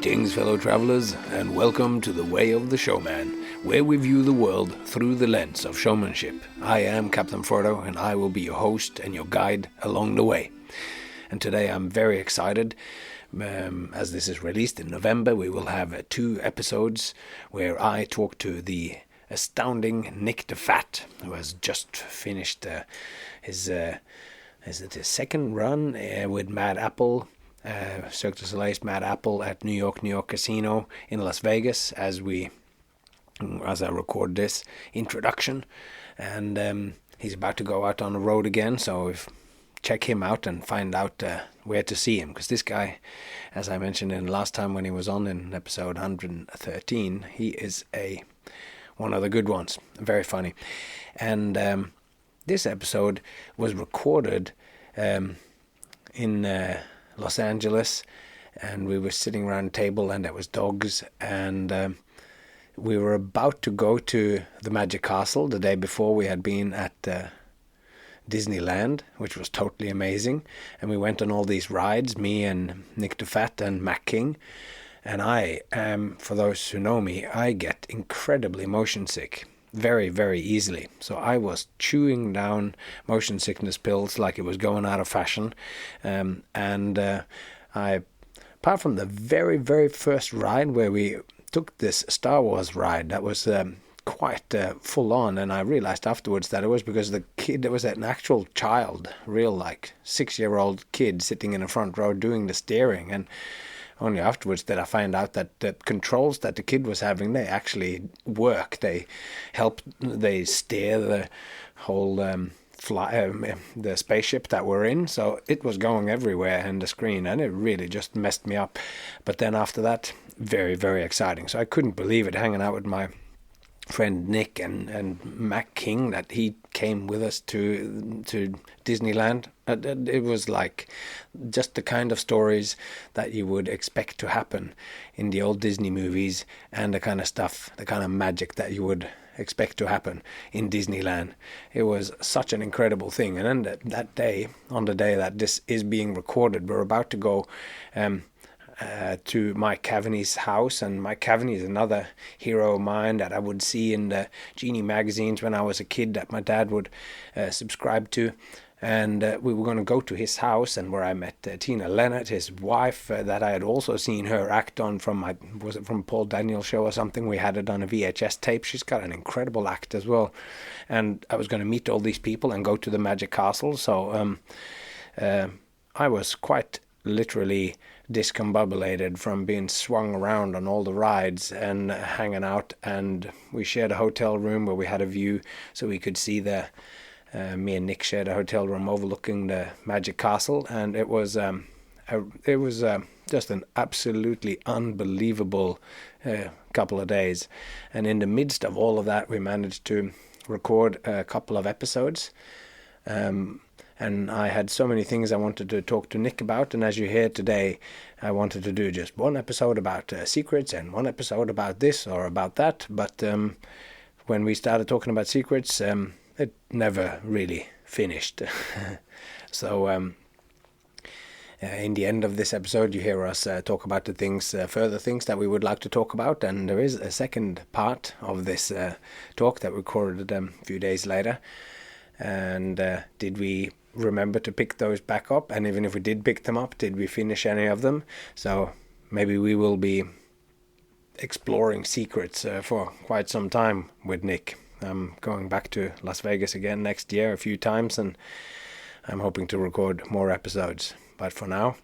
Greetings, fellow travelers, and welcome to the Way of the Showman, where we view the world through the lens of showmanship. I am Captain Frodo, and I will be your host and your guide along the way. And today I'm very excited. As this is released in November, we will have 2 episodes where I talk to the astounding Nick Difatte, who has just finished his second run with Mad Apple. Cirque du Soleil's Mad Apple at New York Casino in Las Vegas as I record this introduction, and he's about to go out on the road again, so check him out and find out where to see him, because this guy, as I mentioned in the last time when he was on in episode 113, he is one of the good ones, very funny. And this episode was recorded in Los Angeles, and we were sitting around a table and there was dogs, and we were about to go to the Magic Castle. The day before we had been at Disneyland, which was totally amazing, and we went on all these rides, me and Nick Difatte and Mac King, and I am, for those who know me, I get incredibly motion sick very, very easily. So I was chewing down motion sickness pills like it was going out of fashion. I, apart from the very, very first ride where we took this Star Wars ride, that was quite full on, and I realized afterwards that it was because the kid, there was an actual child, real like 6-year-old kid sitting in the front row doing the steering, and only afterwards did I find out that the controls that the kid was having, they actually work. They steer the whole the spaceship that we're in. So it was going everywhere in the screen, and it really just messed me up. But then after that, very, very exciting. So I couldn't believe it, hanging out with my friend Nick and Mac King, that he came with us to Disneyland. It was like just the kind of stories that you would expect to happen in the old Disney movies, and the kind of stuff, the kind of magic that you would expect to happen in Disneyland. It was such an incredible thing. And then that day, on the day that this is being recorded, we're about to go to Mike Cavaney's house, and Mike Cavaney is another hero of mine that I would see in the Genie magazines when I was a kid that my dad would subscribe to. And we were going to go to his house, and where I met Tina Leonard, his wife, that I had also seen her act on from Paul Daniels' show or something. We had it on a VHS tape. She's got an incredible act as well. And I was going to meet all these people and go to the Magic Castle. So I was quite literally discombobulated from being swung around on all the rides and hanging out. And we shared a hotel room where we had a view, so we could see me and Nick shared a hotel room overlooking the Magic Castle, and it was just an absolutely unbelievable couple of days. And in the midst of all of that, we managed to record a couple of episodes, and I had so many things I wanted to talk to Nick about. And as you hear today, I wanted to do just one episode about secrets and one episode about this or about that. But when we started talking about secrets, it never really finished. So in the end of this episode, you hear us talk about the further things that we would like to talk about. And there is a second part of this talk that we recorded a few days later. And did we remember to pick those back up? And even if we did pick them up, did we finish any of them? So maybe we will be exploring secrets for quite some time with Nick. I'm going back to Las Vegas again next year a few times, and I'm hoping to record more episodes. But for now,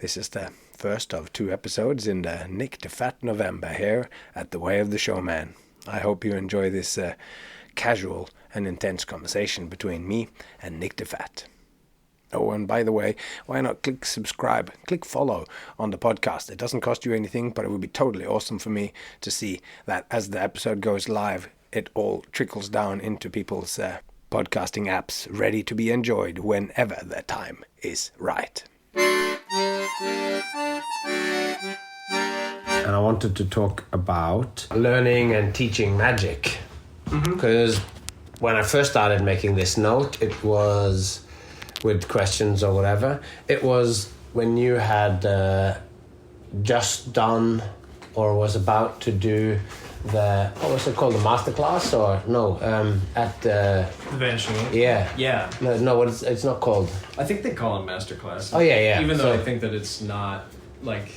this is the first of 2 episodes in the Nick Difatte November here at the Way of the Showman. I hope you enjoy this casual and intense conversation between me and Nick Difatte. Oh, and by the way, why not click subscribe, click follow on the podcast? It doesn't cost you anything, but it would be totally awesome for me to see that as the episode goes live, it all trickles down into people's podcasting apps, ready to be enjoyed whenever the time is right. And I wanted to talk about learning and teaching magic. Because when I first started making this note, it was with questions or whatever. It was when you had just done or was about to do what was it called, the masterclass, or no, at the Manchu. yeah. No, what it's not called. I think they call it masterclass. Oh yeah. Even though I think that it's not like.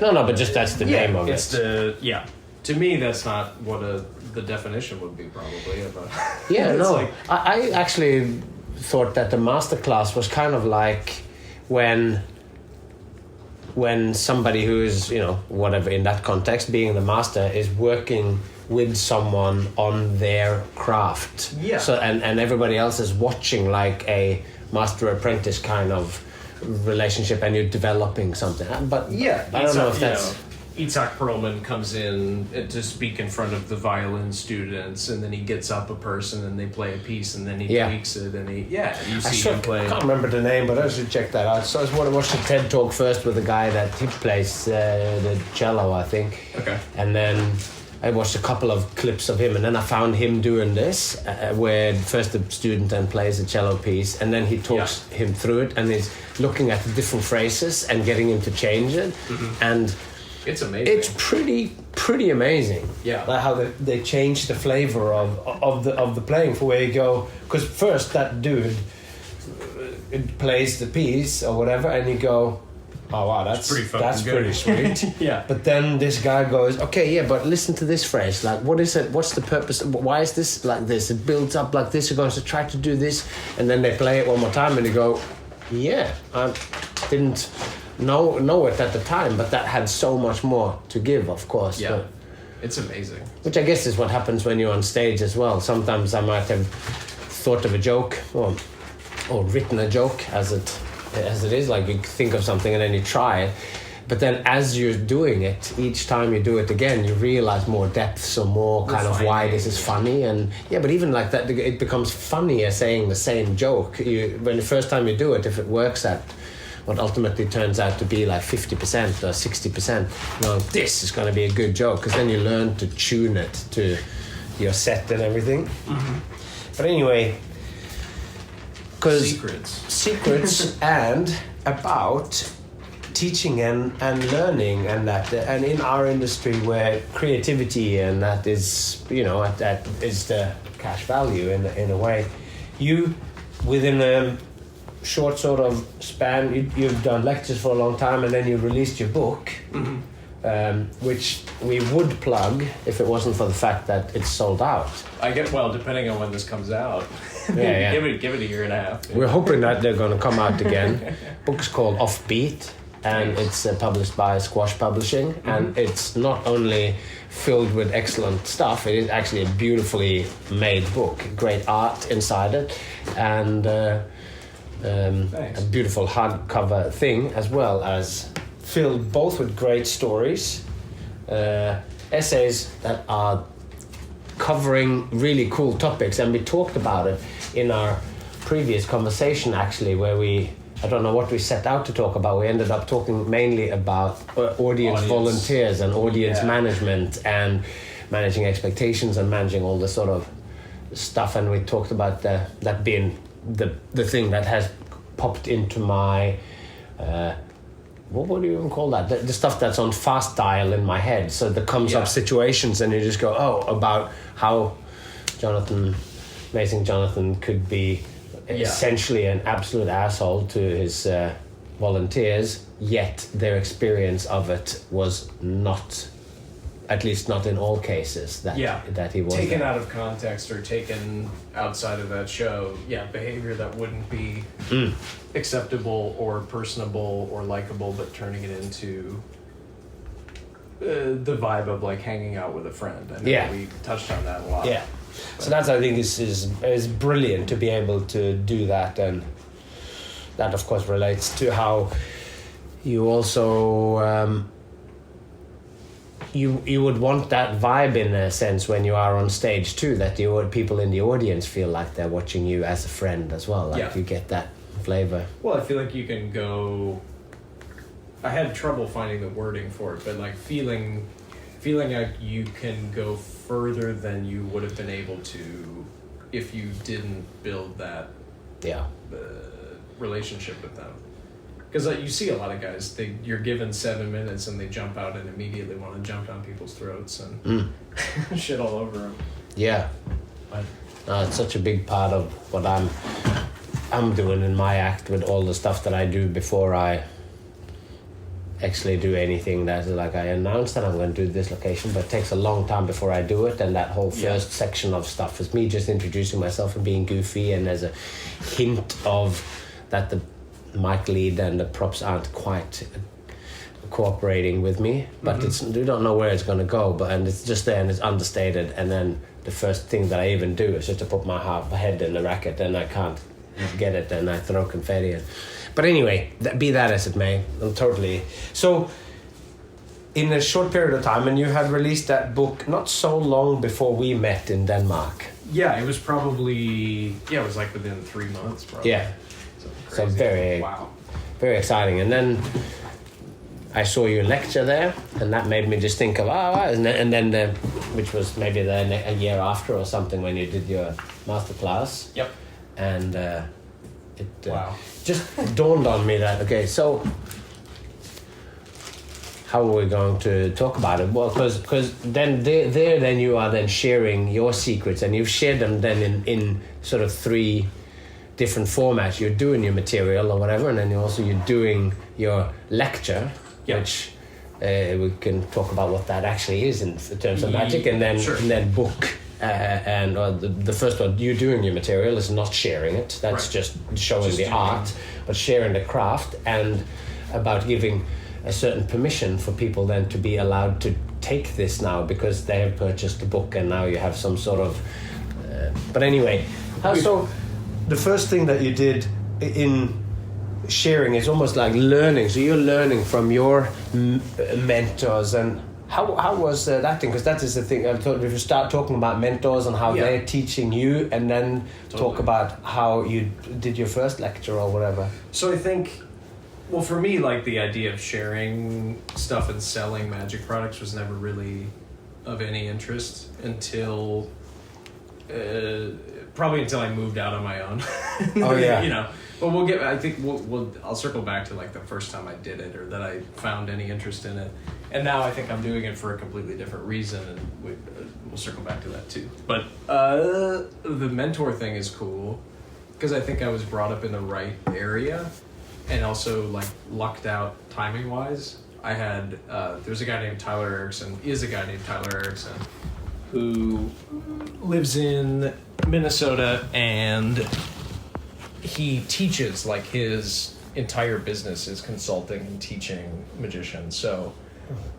No, but just that's the name of it's it. To me, that's not what the definition would be probably about. Yeah, it's no. like, I actually thought that the masterclass was kind of like when somebody who is, whatever in that context, being the master, is working with someone on their craft. Yeah. So and everybody else is watching, like a master apprentice kind of relationship, and you're developing something. But yeah, I don't know if that's. Itzhak Perlman comes in to speak in front of the violin students, and then he gets up a person and they play a piece, and then he tweaks it, and you see him play. I can't remember the name, but I should check that out. So I want to watch the TED Talk first with the guy that he plays the cello, I think. Okay. And then I watched a couple of clips of him, and then I found him doing this, where first the student then plays a cello piece, and then he talks him through it, and he's looking at the different phrases and getting him to change it, and it's amazing. It's pretty amazing. Yeah, like how they change the flavor of the playing for where you go. Because first that dude plays the piece or whatever, and you go, oh wow, that's pretty sweet. Yeah. But then this guy goes, okay, yeah, but listen to this phrase. Like, what is it? What's the purpose? Why is this like this? It builds up like this. You're going to try to do this, and then they play it one more time, and you go, yeah, I didn't know it at the time, but that had so much more to give, of course. Yeah, it's amazing. Which I guess is what happens when you're on stage as well. Sometimes I might have thought of a joke or written a joke as it is, like you think of something and then you try it, but then as you're doing it, each time you do it again, you realize more depths or more kind of why this is funny. And but even like that, it becomes funnier saying the same joke. When the first time you do it, if it works at what ultimately turns out to be like 50% or 60%, this is going to be a good joke, because then you learn to tune it to your set and everything. Mm-hmm. But anyway, because secrets and about teaching and learning, and that, and in our industry where creativity and that is, that is the cash value in a way, you within a short sort of span, you've done lectures for a long time, and then you released your book, which we would plug if it wasn't for the fact that it's sold out. Depending on when this comes out. Yeah. give it a year and a half. We're hoping that they're going to come out again. Book's called Offbeat, and it's published by Squash Publishing, and it's not only filled with excellent stuff, it is actually a beautifully made book, great art inside it, and a beautiful hardcover thing, as well as filled both with great stories, essays that are covering really cool topics, and we talked about it in our previous conversation actually, where I don't know what we set out to talk about. We ended up talking mainly about audience volunteers and audience management and managing expectations and managing all this sort of stuff, and we talked about that being the thing that has popped into my what do you even call that? The stuff that's on fast dial in my head. So there comes up situations and you just go, about how amazing Jonathan could be essentially an absolute asshole to his volunteers, yet their experience of it was not, at least not in all cases, that he was taken out of context or taken outside of that show. Behavior that wouldn't be acceptable or personable or likable, but turning it into the vibe of like hanging out with a friend. I know we touched on that a lot. So that's, I think, is brilliant to be able to do that, and that of course relates to how you also you would want that vibe in a sense when you are on stage too, that people in the audience feel like they're watching you as a friend as well, like you get that flavor. Well, I feel like you can go, I had trouble finding the wording for it, but like feeling like you can go further than you would have been able to if you didn't build that relationship with them. Because you see a lot of guys, you're given 7 minutes and they jump out and immediately want to jump down people's throats and shit all over them. Yeah. But It's such a big part of what I'm doing in my act with all the stuff that I do before I actually do anything. That's like I announce that I'm going to do this location, but it takes a long time before I do it, and that whole first section of stuff is me just introducing myself and being goofy, and there's a hint of that the mic lead and the props aren't quite cooperating with me, but you don't know where it's going to go, and it's just there and it's understated, and then the first thing that I even do is just to put my head in the racket, and I can't get it, and I throw confetti in. But anyway, be that as it may, I'm totally... So, in a short period of time, and you had released that book not so long before we met in Denmark. yeah, it was probably it was like within 3 months, probably. Yeah. So Crazy. very, very exciting. And then I saw you lecture there, and that made me just think of, and then which was maybe then a year after or something when you did your masterclass. Yep. And it just dawned on me that, okay, so how are we going to talk about it? Well, because then then you are then sharing your secrets, and you've shared them then in sort of 3 different formats. You're doing your material or whatever, and then you're doing your lecture, which we can talk about what that actually is in terms of magic, and then book. And the first one, you doing your material is not sharing it. That's just showing the art, but sharing the craft, and about giving a certain permission for people then to be allowed to take this now because they have purchased the book, and now you have some sort of... but anyway, so the first thing that you did in sharing is almost like learning. So you're learning from your mentors, and how was that thing? Because that is the thing. I thought if you start talking about mentors and how they're teaching you, and then talk about how you did your first lecture or whatever. So I think, well, for me, like the idea of sharing stuff and selling magic products was never really of any interest until probably until I moved out on my own. You know. But I think I'll circle back to like the first time I did it, or that I found any interest in it. And now I think I'm doing it for a completely different reason, and we'll circle back to that too. But the mentor thing is cool because I think I was brought up in the right area, and also like lucked out timing wise. I had there's a guy named Tyler Ericson, who lives in Minnesota, and he teaches, like his entire business is consulting and teaching magicians. So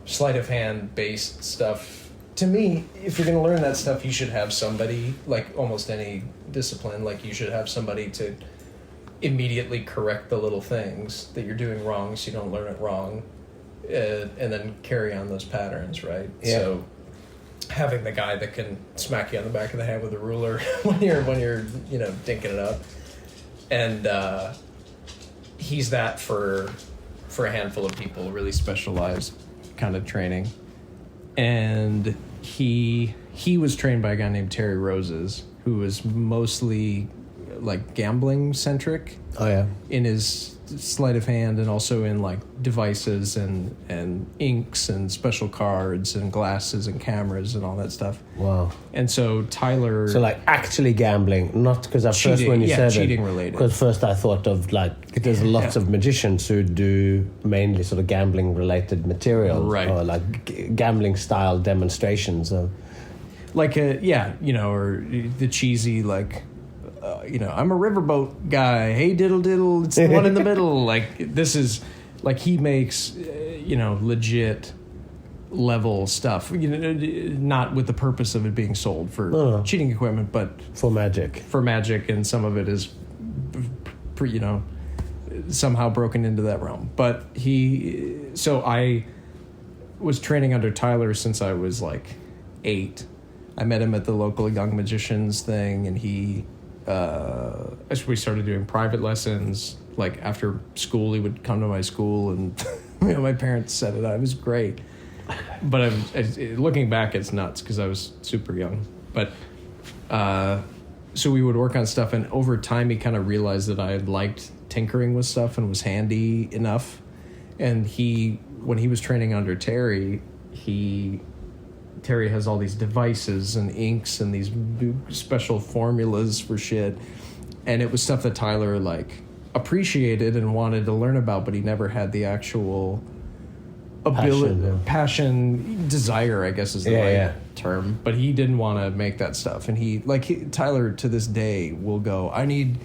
sleight of hand based stuff, to me, if you're going to learn that stuff, you should have somebody, like almost any discipline, like you should have somebody to immediately correct the little things that you're doing wrong so you don't learn it wrong, and then carry on those patterns, right? Yeah. So having the guy that can smack you on the back of the head with a ruler when you're dinking it up, and he's that for a handful of people, really specialized kind of training. And he was trained by a guy named Terry Roses, who was mostly like gambling centric. In his sleight of hand, and also in like devices and inks and special cards and glasses and cameras and all that stuff. Wow. And so Tyler... So like actually gambling, not because at first when you said cheating it... related. Because first I thought of like, there's lots of magicians who do mainly sort of gambling related material. Right. Or like gambling style demonstrations of... Like or the cheesy like... I'm a riverboat guy. Hey, diddle diddle, it's the one in the middle. Like, this is, like, he makes, legit level stuff. Not with the purpose of it being sold for cheating equipment, but for magic. And some of it is, somehow broken into that realm. But so I was training under Tyler since I was like 8. I met him at the local Young Magicians thing, and we started doing private lessons. Like after school, he would come to my school, and my parents set it up. It was great. But looking back, it's nuts because I was super young. But so we would work on stuff, and over time, he kind of realized that I had liked tinkering with stuff and was handy enough. And when he was training under Terry has all these devices and inks and these special formulas for shit. And it was stuff that Tyler like appreciated and wanted to learn about, but he never had the actual passion, desire, I guess is the right term. But he didn't want to make that stuff. And Tyler to this day will go, I need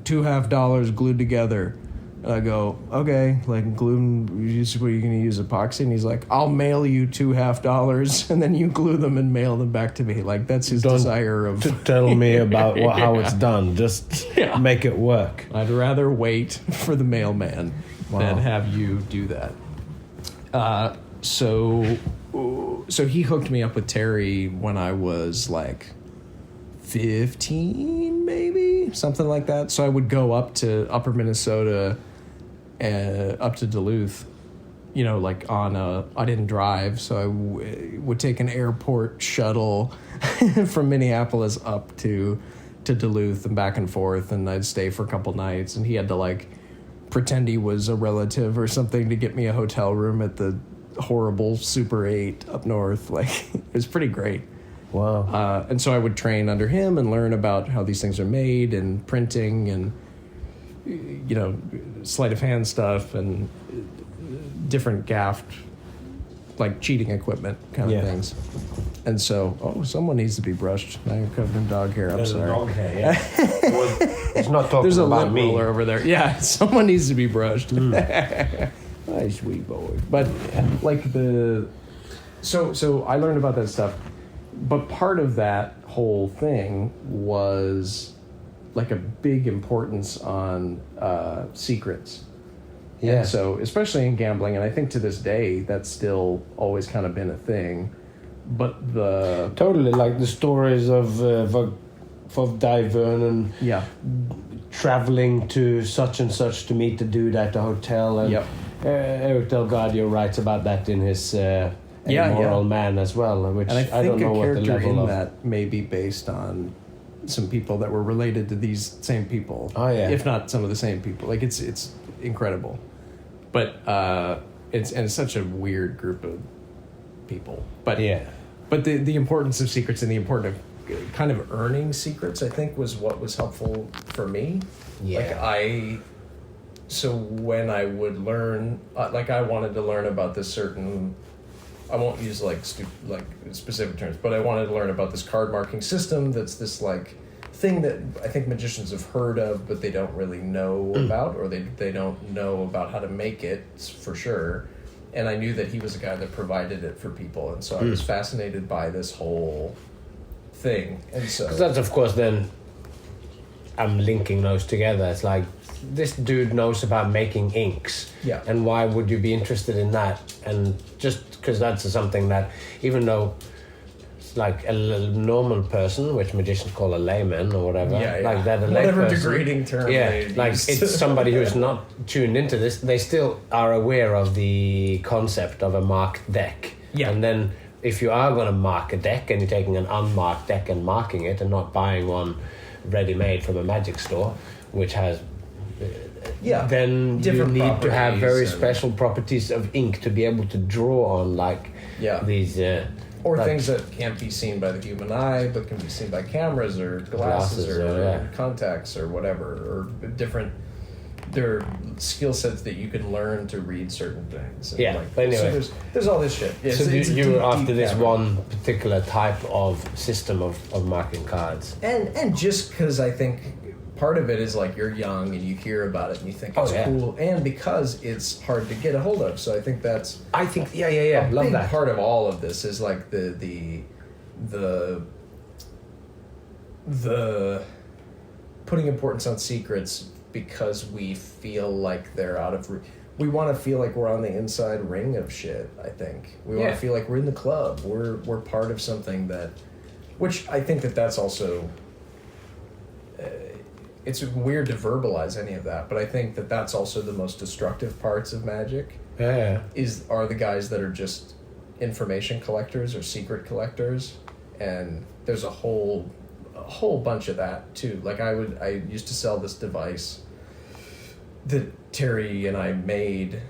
$2.50 glued together. And I go, okay, like glue them, what are you going to use, epoxy? And he's like, I'll mail you $2.50, and then you glue them and mail them back to me. Like, that's his desire of... To tell me about how it's done. Just make it work. I'd rather wait for the mailman than have you do that. So he hooked me up with Terry when I was like 15, maybe? Something like that. So I would go up to Upper Minnesota... up to Duluth, like I didn't drive, so I would take an airport shuttle from Minneapolis up to Duluth and back and forth, and I'd stay for a couple nights, and he had to like pretend he was a relative or something to get me a hotel room at the horrible Super 8 up north. Like, it was pretty great. Wow. And so I would train under him and learn about how these things are made and printing and sleight of hand stuff and different gaffed, like cheating equipment kind of things. And so, someone needs to be brushed. Now you're covered in dog hair. I'm sorry. Dog hair, yeah. It's not talking There's a about lint me. roller over there. Yeah, someone needs to be brushed. Nice wee boy. But like so I learned about that stuff. But part of that whole thing was like a big importance on secrets. Yeah. And so, especially in gambling, and I think to this day, that's still always kind of been a thing. But totally, like the stories of Di Vernon traveling to such and such to meet the dude at the hotel. And Eric Delgadio writes about that in his Immoral Man as well, which and I think don't know a what the character level in of that may be based on some people that were related to these same people. Oh yeah, if not some of the same people. Like it's incredible, but it's such a weird group of people. But the importance of secrets and the importance of kind of earning secrets, I think, was what was helpful for me. Yeah. So when I would learn, I wanted to learn about this certain. I won't use like specific terms, but I wanted to learn about this card marking system. That's this like thing that I think magicians have heard of, but they don't really know about, or they don't know about how to make it for sure. And I knew that he was a guy that provided it for people, and so I was fascinated by this whole thing. And so, because that's of course then I'm linking those together. It's like this dude knows about making inks. Yeah. And why would you be interested in that? And just because that's something that, even though it's like a normal person, which magicians call a layman or whatever, like that, whatever degrading term. Like it's somebody who's not tuned into this. They still are aware of the concept of a marked deck. Yeah. And then if you are going to mark a deck and you're taking an unmarked deck and marking it and not buying one ready-made from a magic store, which has then different you need to have very special properties of ink to be able to draw on, like these or things that can't be seen by the human eye but can be seen by cameras or glasses or contacts or whatever, or different. There are skill sets that you can learn to read certain things. And but anyway, so there's all this shit. So you were after this one particular type of system of marking cards, and just because I think part of it is like you're young and you hear about it and you think it's cool, and because it's hard to get a hold of. So I think that's love that. Part of all of this is like the putting importance on secrets, because we feel like they're out of we want to feel like we're on the inside ring of shit. I think we want to feel like we're in the club, we're part of something that, which I think that's also it's weird to verbalize any of that, but I think that's also the most destructive parts of magic. Are the guys that are just information collectors or secret collectors, and there's a whole bunch of that too. Like I used to sell this device that Terry and I made,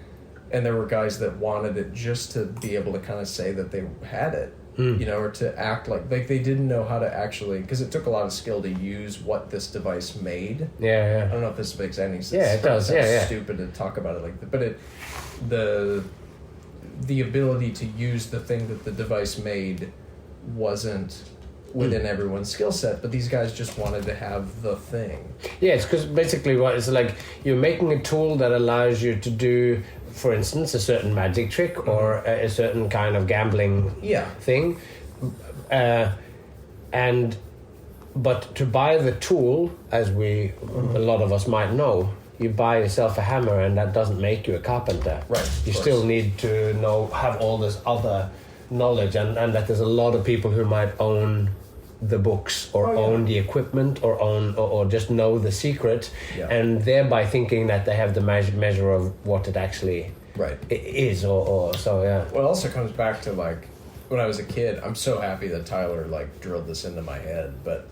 and there were guys that wanted it just to be able to kind of say that they had it, you know, or to act like they didn't know how to actually, because it took a lot of skill to use what this device made. Yeah. I don't know if this makes any sense. Yeah, it does. Yeah. Stupid to talk about it like that, but the ability to use the thing that the device made wasn't within everyone's skill set, but these guys just wanted to have the thing. Yeah, it's because basically what it's like, you're making a tool that allows you to do, for instance, a certain magic trick or a certain kind of gambling thing. But to buy the tool, as a lot of us might know, you buy yourself a hammer and that doesn't make you a carpenter. Right. You still need to have all this other knowledge, and that there's a lot of people who might own the books or own the equipment or own or just know the secret, and thereby thinking that they have the measure of what it actually is or so. Yeah. Well, it also comes back to like when I was a kid. I'm so happy that Tyler like drilled this into my head, but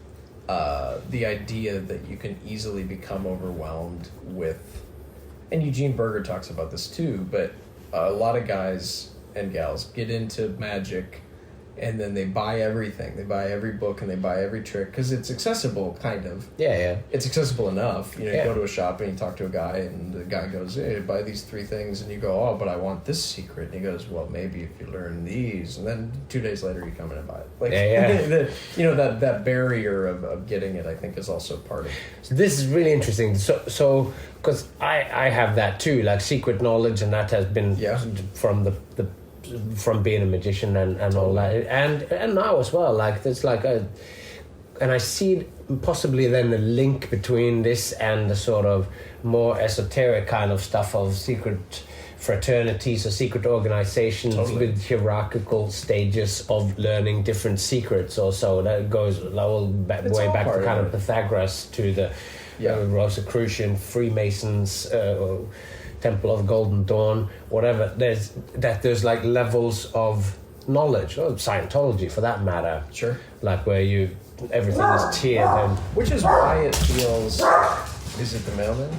the idea that you can easily become overwhelmed with, and Eugene Berger talks about this too, but a lot of guys and gals get into magic and then they buy everything. They buy every book and they buy every trick because it's accessible, kind of. Yeah. It's accessible enough. You know, you go to a shop and you talk to a guy and the guy goes, hey, buy these 3 things. And you go, oh, but I want this secret. And he goes, well, maybe if you learn these. And then 2 days later you come in and buy it. Like, you know, that barrier of getting it, I think, is also part of it. So this is really interesting. So because I have that too, like secret knowledge, and that has been from being a magician and all that, and now as well, like there's like and I see possibly then the link between this and the sort of more esoteric kind of stuff of secret fraternities or secret organizations with hierarchical stages of learning different secrets or so. That goes way back to kind of Pythagoras to the Rosicrucian, Freemasons, Temple of Golden Dawn, whatever. There's like levels of knowledge, or Scientology for that matter. Sure. Like where everything is tiered, and which is why it feels. Is it the mailman?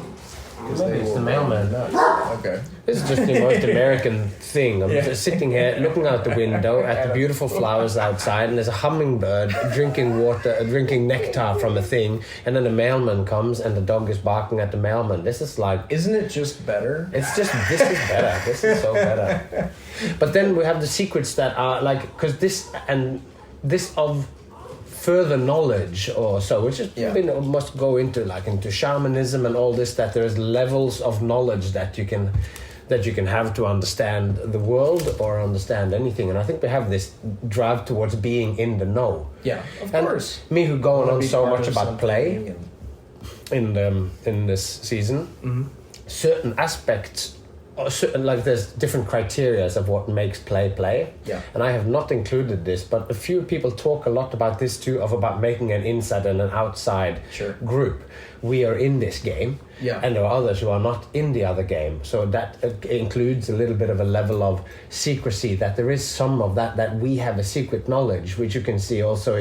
Maybe it's the mailman. Okay. This is just the most American thing. I'm just sitting here looking out the window at the beautiful flowers outside, and there's a hummingbird drinking nectar from a thing, and then the mailman comes and the dog is barking at the mailman. This is like... Isn't it just better? This is better. This is so better. But then we have the secrets that are like... Because this of... further knowledge or so, which is must go into shamanism and all this, that there's levels of knowledge that you can have to understand the world or understand anything. And I think we have this drive towards being in the know. Yeah, of course. Me who going on so much about play in this season, certain aspects, like there's different criteria of what makes play. Yeah. And I have not included this, but a few people talk a lot about this too, about making an inside and an outside group. We are in this game, and there are others who are not in the other game. So that includes a little bit of a level of secrecy, that there is some of that we have a secret knowledge, which you can see also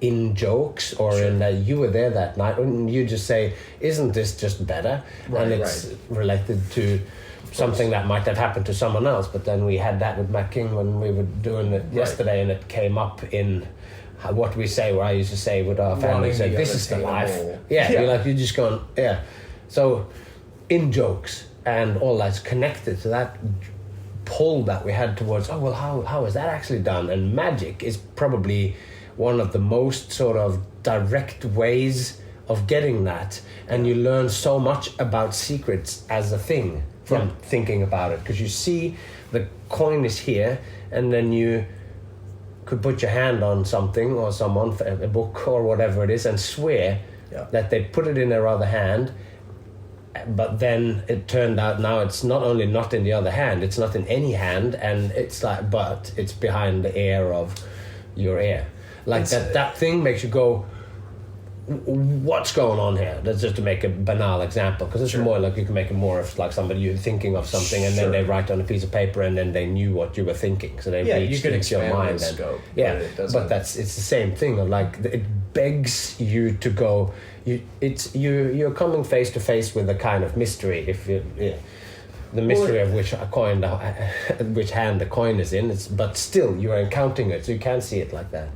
in jokes or in you were there that night, and you just say, isn't this just better? And it's related to something that might have happened to someone else, but then we had that with Matt King when we were doing it yesterday, and it came up in what we say, where I used to say with our family, said, this is the life. You're just going, So in jokes and all that's connected to that pull that we had towards, how is that actually done? And magic is probably one of the most sort of direct ways of getting that, and you learn so much about secrets as a thing from thinking about it, because you see the coin is here, and then you could put your hand on something or someone, a book or whatever it is, and swear that they put it in their other hand, but then it turned out now it's not only not in the other hand, it's not in any hand, and it's like, but it's behind the ear of your ear. Like that thing makes you go, what's going on here? That's just to make a banal example, because it's more like you can make it more of like somebody you're thinking of something, and then they write on a piece of paper, and then they knew what you were thinking, so they reached into your mind. Scope, but it's the same thing of like it begs you to go. You're coming face to face with a kind of mystery. If you, the mystery of which which hand the coin is in. But still, you are encountering it, so you can't see it like that.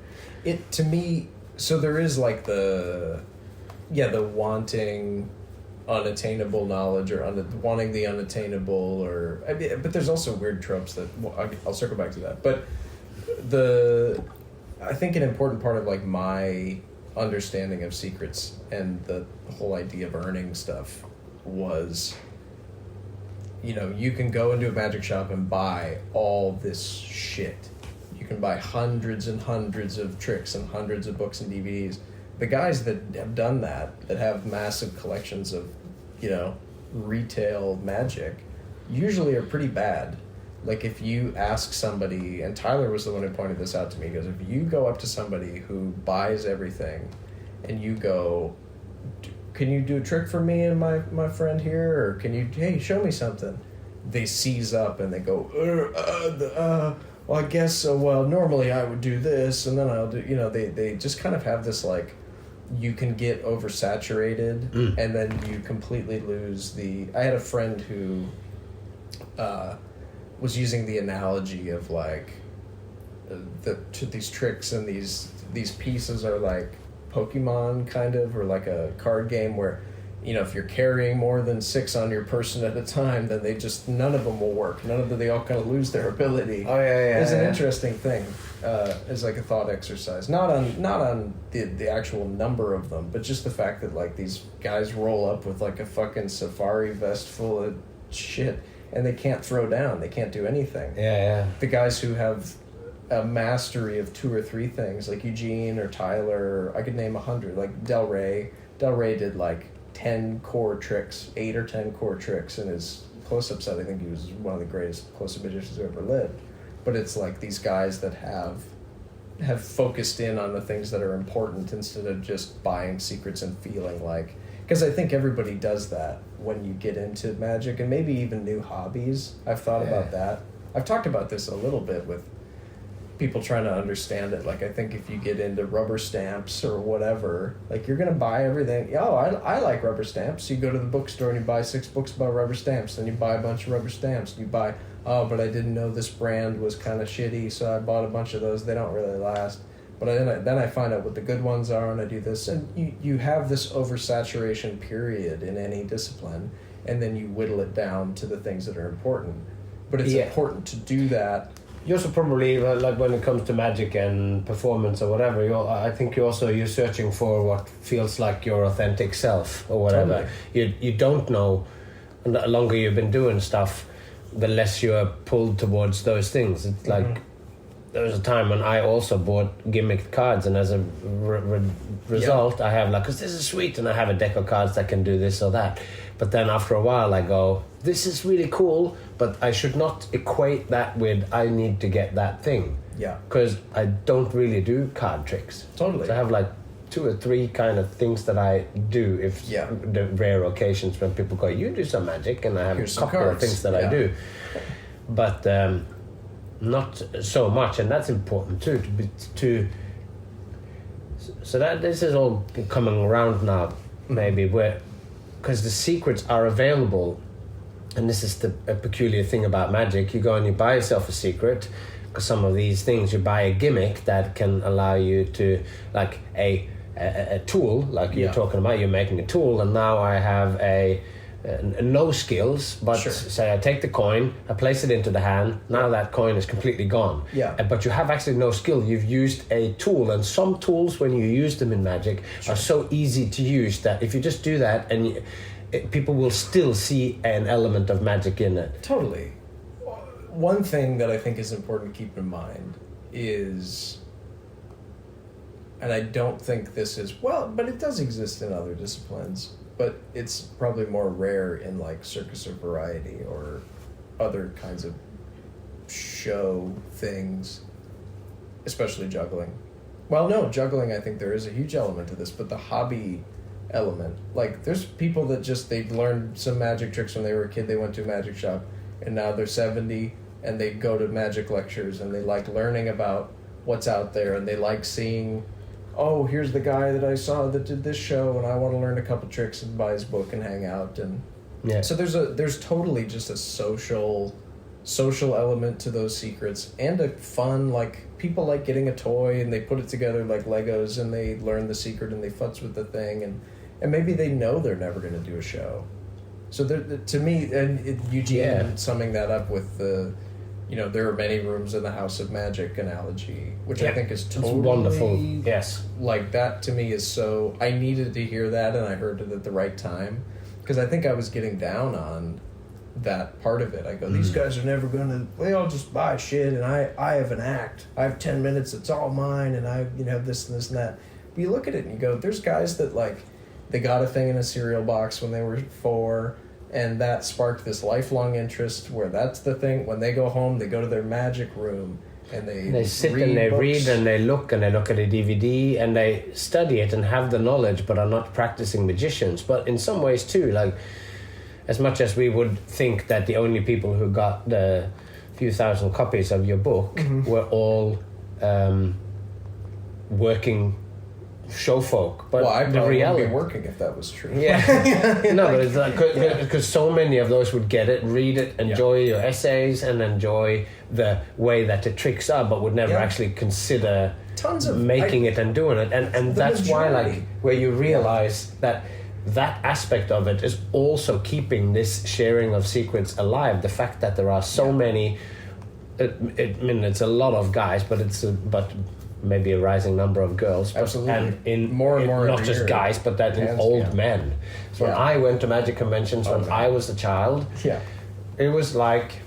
It, to me, so there is like the wanting unattainable knowledge, or wanting the unattainable, or but there's also weird tropes that I'll circle back to that. But I think an important part of like my understanding of secrets and the whole idea of earning stuff was, you can go into a magic shop and buy all this shit. You can buy hundreds and hundreds of tricks and hundreds of books and DVDs. The guys that have done that have massive collections of, retail magic, usually are pretty bad. Like if you ask somebody, and Tyler was the one who pointed this out to me, he goes, if you go up to somebody who buys everything and you go, can you do a trick for me and my friend here? Or hey, show me something. They seize up and they go, well, I guess so. Well, normally I would do this and then I'll do, they just kind of have this like, you can get oversaturated and then you completely lose I had a friend who was using the analogy of like these tricks and these pieces are like Pokemon kind of, or like a card game where, if you're carrying more than 6 on your person at a time, then none of them will work. They all kind of lose their ability. Oh yeah. It's an interesting thing. It's like a thought exercise. Not on the actual number of them, but just the fact that like these guys roll up with like a fucking safari vest full of shit and they can't throw down. They can't do anything. Yeah. The guys who have a mastery of 2 or 3 things, like Eugene or Tyler, I could name 100. Like Del Rey did like 10 core tricks, 8 or 10 core tricks in his close-up set. I think he was one of the greatest close-up magicians who ever lived. But it's like these guys that have focused in on the things that are important instead of just buying secrets and feeling like... Because I think everybody does that when you get into magic, and maybe even new hobbies. I've thought about that. I've talked about this a little bit with people trying to understand it. Like, I think if you get into rubber stamps or whatever, like, you're going to buy everything. Oh, I like rubber stamps. You go to the bookstore and you buy 6 books about rubber stamps. Then you buy a bunch of rubber stamps. And you buy, but I didn't know this brand was kind of shitty, so I bought a bunch of those. They don't really last. But then I find out what the good ones are, and I do this. And you have this oversaturation period in any discipline, and then you whittle it down to the things that are important. But it's important to do that. You also probably, like when it comes to magic and performance or whatever, I think you're searching for what feels like your authentic self or whatever. Totally. You don't know, and the longer you've been doing stuff, the less you're pulled towards those things. It's like, there was a time when I also bought gimmicked cards, and as a result, I have like, because this is sweet, and I have a deck of cards that can do this or that. But then after a while, I go, this is really cool, but I should not equate that with I need to get that thing. Yeah. Because I don't really do card tricks. Totally. So I have like 2 or 3 kind of things that I do if the rare occasions when people go, you do some magic, and I have a couple of things that I do. But not so much, and that's important too. So that this is all coming around now, maybe, because the secrets are available, and this is a peculiar thing about magic. You go and you buy yourself a secret, because some of these things you buy a gimmick that can allow you to, like a tool, like you're talking about. You're making a tool, and now I have no skills, but say I take the coin, I place it into the hand, now that coin is completely gone. But you have actually no skill. You've used a tool, and some tools, when you use them in magic, are so easy to use that if you just do that, and people will still see an element of magic in it. Totally. One thing that I think is important to keep in mind is, and I don't think this is, but it does exist in other disciplines, but it's probably more rare in like circus or variety or other kinds of show things, especially juggling. Well, no, juggling, I think there is a huge element to this, but the hobby element, like there's people that they've learned some magic tricks when they were a kid, they went to a magic shop, and now they're 70 and they go to magic lectures and they like learning about what's out there, and they like seeing oh, here's the guy that I saw that did this show, and I want to learn a couple tricks and buy his book and hang out. And so there's totally just a social element to those secrets, and a fun, like, people like getting a toy and they put it together like Legos and they learn the secret and they futz with the thing, and maybe they know they're never going to do a show. So to me, and Eugene summing that up with the, there are many rooms in the House of Magic analogy, which I think is totally it's wonderful. Yes, like that to me is so. I needed to hear that, and I heard it at the right time, because I think I was getting down on that part of it. I go, these guys are never gonna. They all just buy shit, and I have an act. I have 10 minutes. It's all mine, and I have this and this and that. But you look at it and you go, there's guys that like. They got a thing in a cereal box when they were 4, and that sparked this lifelong interest where that's the thing. When they go home, they go to their magic room, and they sit read and they books. read and they look at a DVD and they study it and have the knowledge, but are not practicing magicians. But in some ways too, like, as much as we would think that the only people who got the few thousand copies of your book were all working show folk, but I the probably reality wouldn't be working if that was true. Yeah, no, but it's like because so many of those would get it, read it, enjoy your essays, and enjoy the way that the tricks are, but would never actually consider Tons of making it and doing it, and that's why, like, where you realize that aspect of it is also keeping this sharing of secrets alive. The fact that there are so many, I mean, it's a lot of guys, but but maybe a rising number of girls. Absolutely. And in more not just year. guys, but that in old men. So when I went to magic conventions when I was a child, it was like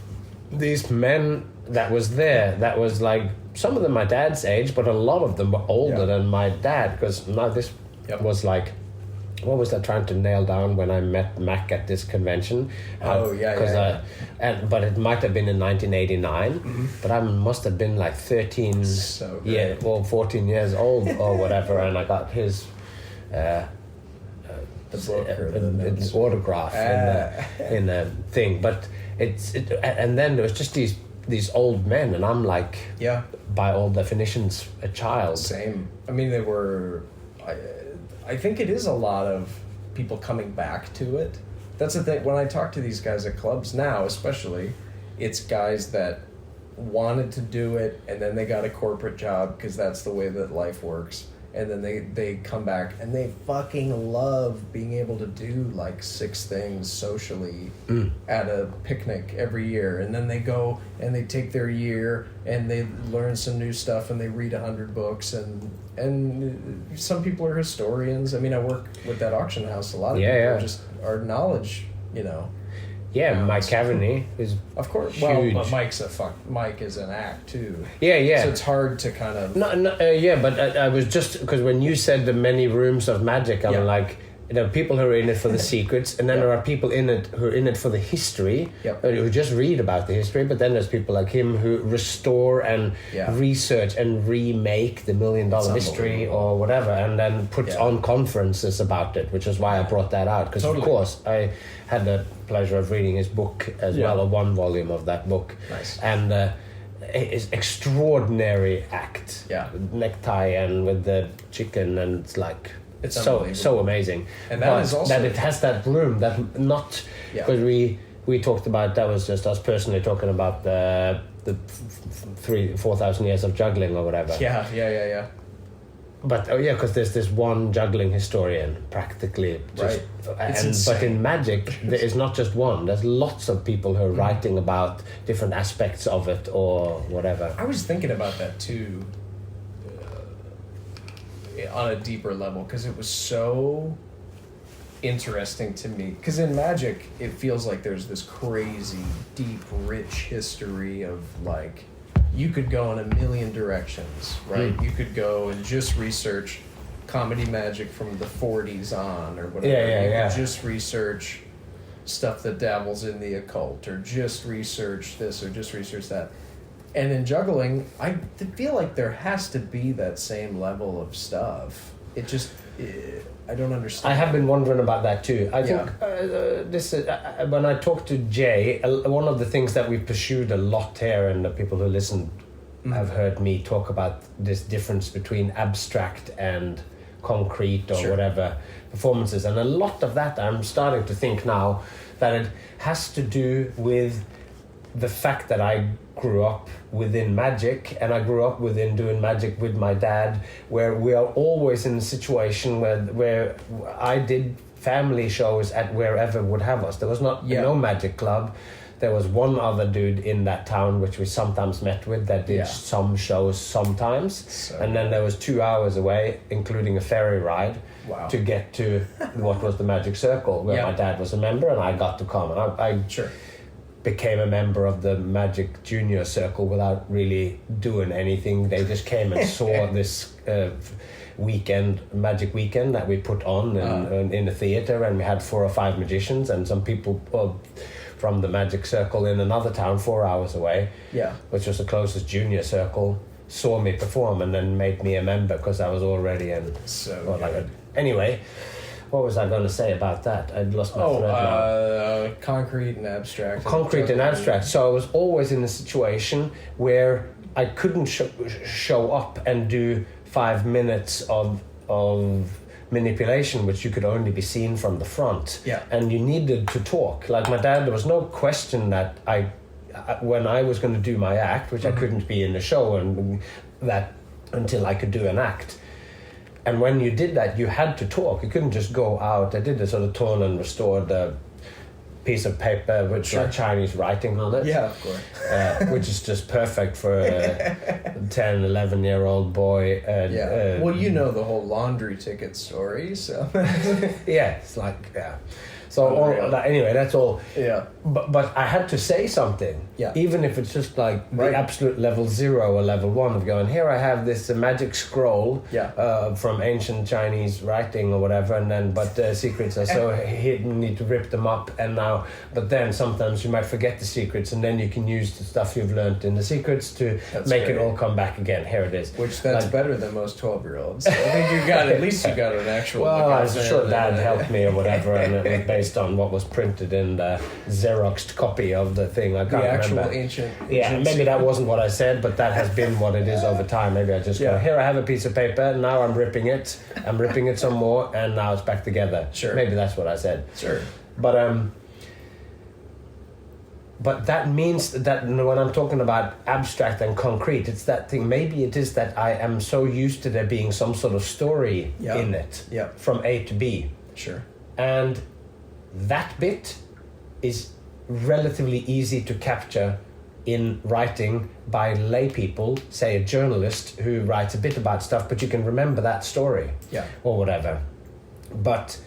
these men that was there, that was like, some of them my dad's age, but a lot of them were older than my dad, because now this was like, what was I trying to nail down when I met Mac at this convention? But it might have been in 1989, but I must have been like 13 or 14 years old or whatever, and I got his the book or the autograph in the thing. But and then there was just these old men, and I'm like, by all definitions, a child. Same. I mean, they were. I think it is a lot of people coming back to it. That's the thing. When I talk to these guys at clubs now, especially, it's guys that wanted to do it, and then they got a corporate job because that's the way that life works. And then they come back and they fucking love being able to do like 6 things socially at a picnic every year. And then they go and they take their year and they learn some new stuff and they read 100 books and some people are historians. I mean, I work with that auction house. A lot of people just are knowledge, Yeah, Mike Cavaney is of course huge. Well, but Mike is an act too. Yeah. So it's hard to kind of but I was just, because when you said the many rooms of magic, I'm like, there are people who are in it for the secrets, and then there are people in it who are in it for the history, who just read about the history. But then there's people like him who restore and research and remake the $1 Million Mystery or whatever, and then put on conferences about it, which is why I brought that out. Because of course I had the pleasure of reading his book as well, or 1 volume of that book. Nice. And it's extraordinary act. Necktie and with the chicken, and it's like. It's so amazing, and that is also that it has that room that not because we talked about, that was just us personally talking about the 3,000-4,000 years of juggling or whatever. Yeah. But because there's this one juggling historian practically, just, but in magic there is not just one. There's lots of people who are writing about different aspects of it or whatever. I was thinking about that too. On a deeper level, because it was so interesting to me, because in magic it feels like there's this crazy deep rich history of, like, you could go in a million directions, right? You could go and just research comedy magic from the 40s on or whatever. You could just research stuff that dabbles in the occult, or just research this or just research that. And in juggling, I feel like there has to be that same level of stuff. It just, I don't understand. I have been wondering about that too. I think this is, when I talked to Jay, one of the things that we pursued a lot here, and the people who listen have heard me talk about this difference between abstract and concrete or whatever performances, and a lot of that I'm starting to think now that it has to do with the fact that I grew up within magic, and I grew up within doing magic with my dad, where we are always in a situation where I did family shows at wherever would have us. There was no magic club. There was one other dude in that town which we sometimes met with that did some shows sometimes. And then there was 2 hours away, including a ferry ride, to get to what was the Magic Circle, where my dad was a member, and I got to come. And I became a member of the Magic Junior Circle without really doing anything. They just came and saw this magic weekend that we put on in the theater, and we had 4 or 5 magicians and some people from the Magic Circle in another town 4 hours away, which was the closest junior circle, saw me perform and then made me a member because I was already in. Anyway, what was I going to say about that? I'd lost my thread now. Concrete and abstract. Concrete and abstract. So I was always in a situation where I couldn't show up and do 5 minutes of manipulation, which you could only be seen from the front. And you needed to talk. Like my dad, there was no question that when I was going to do my act, which I couldn't be in the show and that until I could do an act. And when you did that, you had to talk. You couldn't just go out. I did the sort of torn and restored piece of paper with like Chinese writing on it. Yeah, of course. Which is just perfect for a 10, 11-year-old boy. Well, you know the whole laundry ticket story, so... it's like, So anyway, that's all. But I had to say something. Even if it's just like the absolute level 0 or level 1 of going, here I have this magic scroll from ancient Chinese writing or whatever, and then secrets are so hidden, you need to rip them up, and now, but then sometimes you might forget the secrets, and then you can use the stuff you've learned in the secrets to make it all come back again. Here it is. Which that's better than most 12-year-olds. I think at least you got an actual... Well, I'm sure Dad helped me or whatever, and it was based on what was printed in the Xeroxed copy of the thing. I can't remember. Ancient maybe that wasn't what I said, but that has been what it is over time. Maybe I just go, here I have a piece of paper, now I'm ripping it some more, and now it's back together. Maybe that's what I said. But that means that when I'm talking about abstract and concrete, it's that thing. Maybe it is that I am so used to there being some sort of story in it, from A to B. And that bit is relatively easy to capture in writing by lay people, say a journalist who writes a bit about stuff, but you can remember that story or whatever. But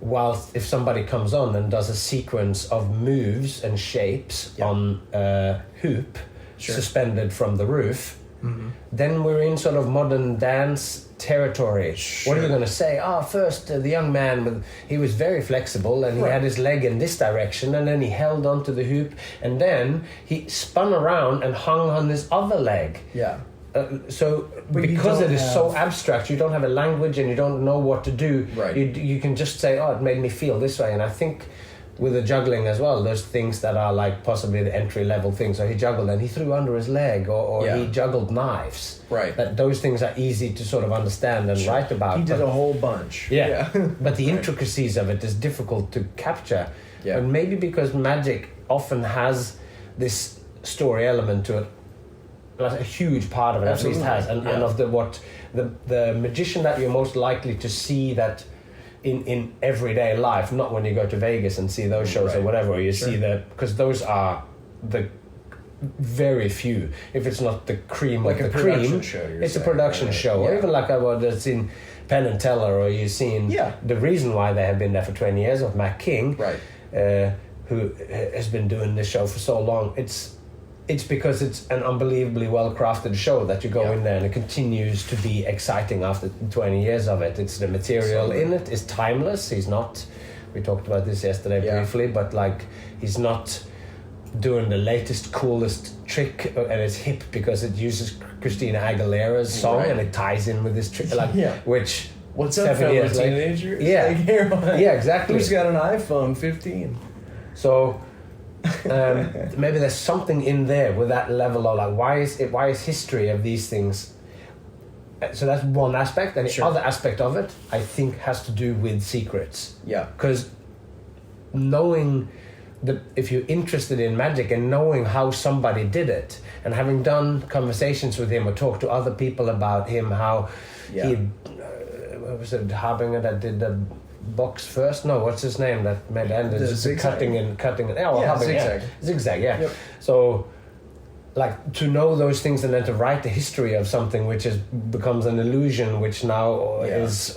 whilst if somebody comes on and does a sequence of moves and shapes on a hoop suspended from the roof, then we're in sort of modern dance territory. What are you going to say? First, the young man, he was very flexible and he had his leg in this direction, and then he held onto the hoop, and then he spun around and hung on his other leg. So because it is so abstract, you don't have a language and you don't know what to do. You can just say, it made me feel this way. And I think with the juggling as well, there's things that are like possibly the entry-level things. So he juggled and he threw under his leg, or he juggled knives. That those things are easy to sort of understand and write about. He did a whole bunch. But the intricacies of it is difficult to capture. And maybe because magic often has this story element to it, like a huge part of it at least has. And of the magician that you're most likely to see that in everyday life, not when you go to Vegas and see those shows or whatever, or you see because those are the very few. If it's not the cream of the cream, it's a production show. Or even like I would have seen Penn and Teller, or you've seen the reason why they have been there for 20 years of Mac King, who has been doing this show for so long. It's because it's an unbelievably well-crafted show that you go in there and it continues to be exciting after 20 years of it. It's the material in it is timeless. He's not, we talked about this yesterday briefly, but like he's not doing the latest, coolest trick, and it's hip because it uses Christina Aguilera's song and it ties in with this trick, which... What's up, fellow teenagers? Exactly. Who's got an iPhone 15? So maybe there's something in there with that level of like why is history of these things. So that's one aspect, and the Sure. other aspect of it, I think, has to do with secrets. Yeah. Because knowing that if you're interested in magic and knowing how somebody did it, and having done conversations with him or talked to other people about him, how Yeah. he, what was it, Harbinger that did the box first? No, what's his name that made the end? The Just zigzag. cutting. Yeah, well, Yeah, Harbinger, zigzag. Zigzag, yeah. Yep. So, like, to know those things and then to write the history of something which becomes an illusion, which now is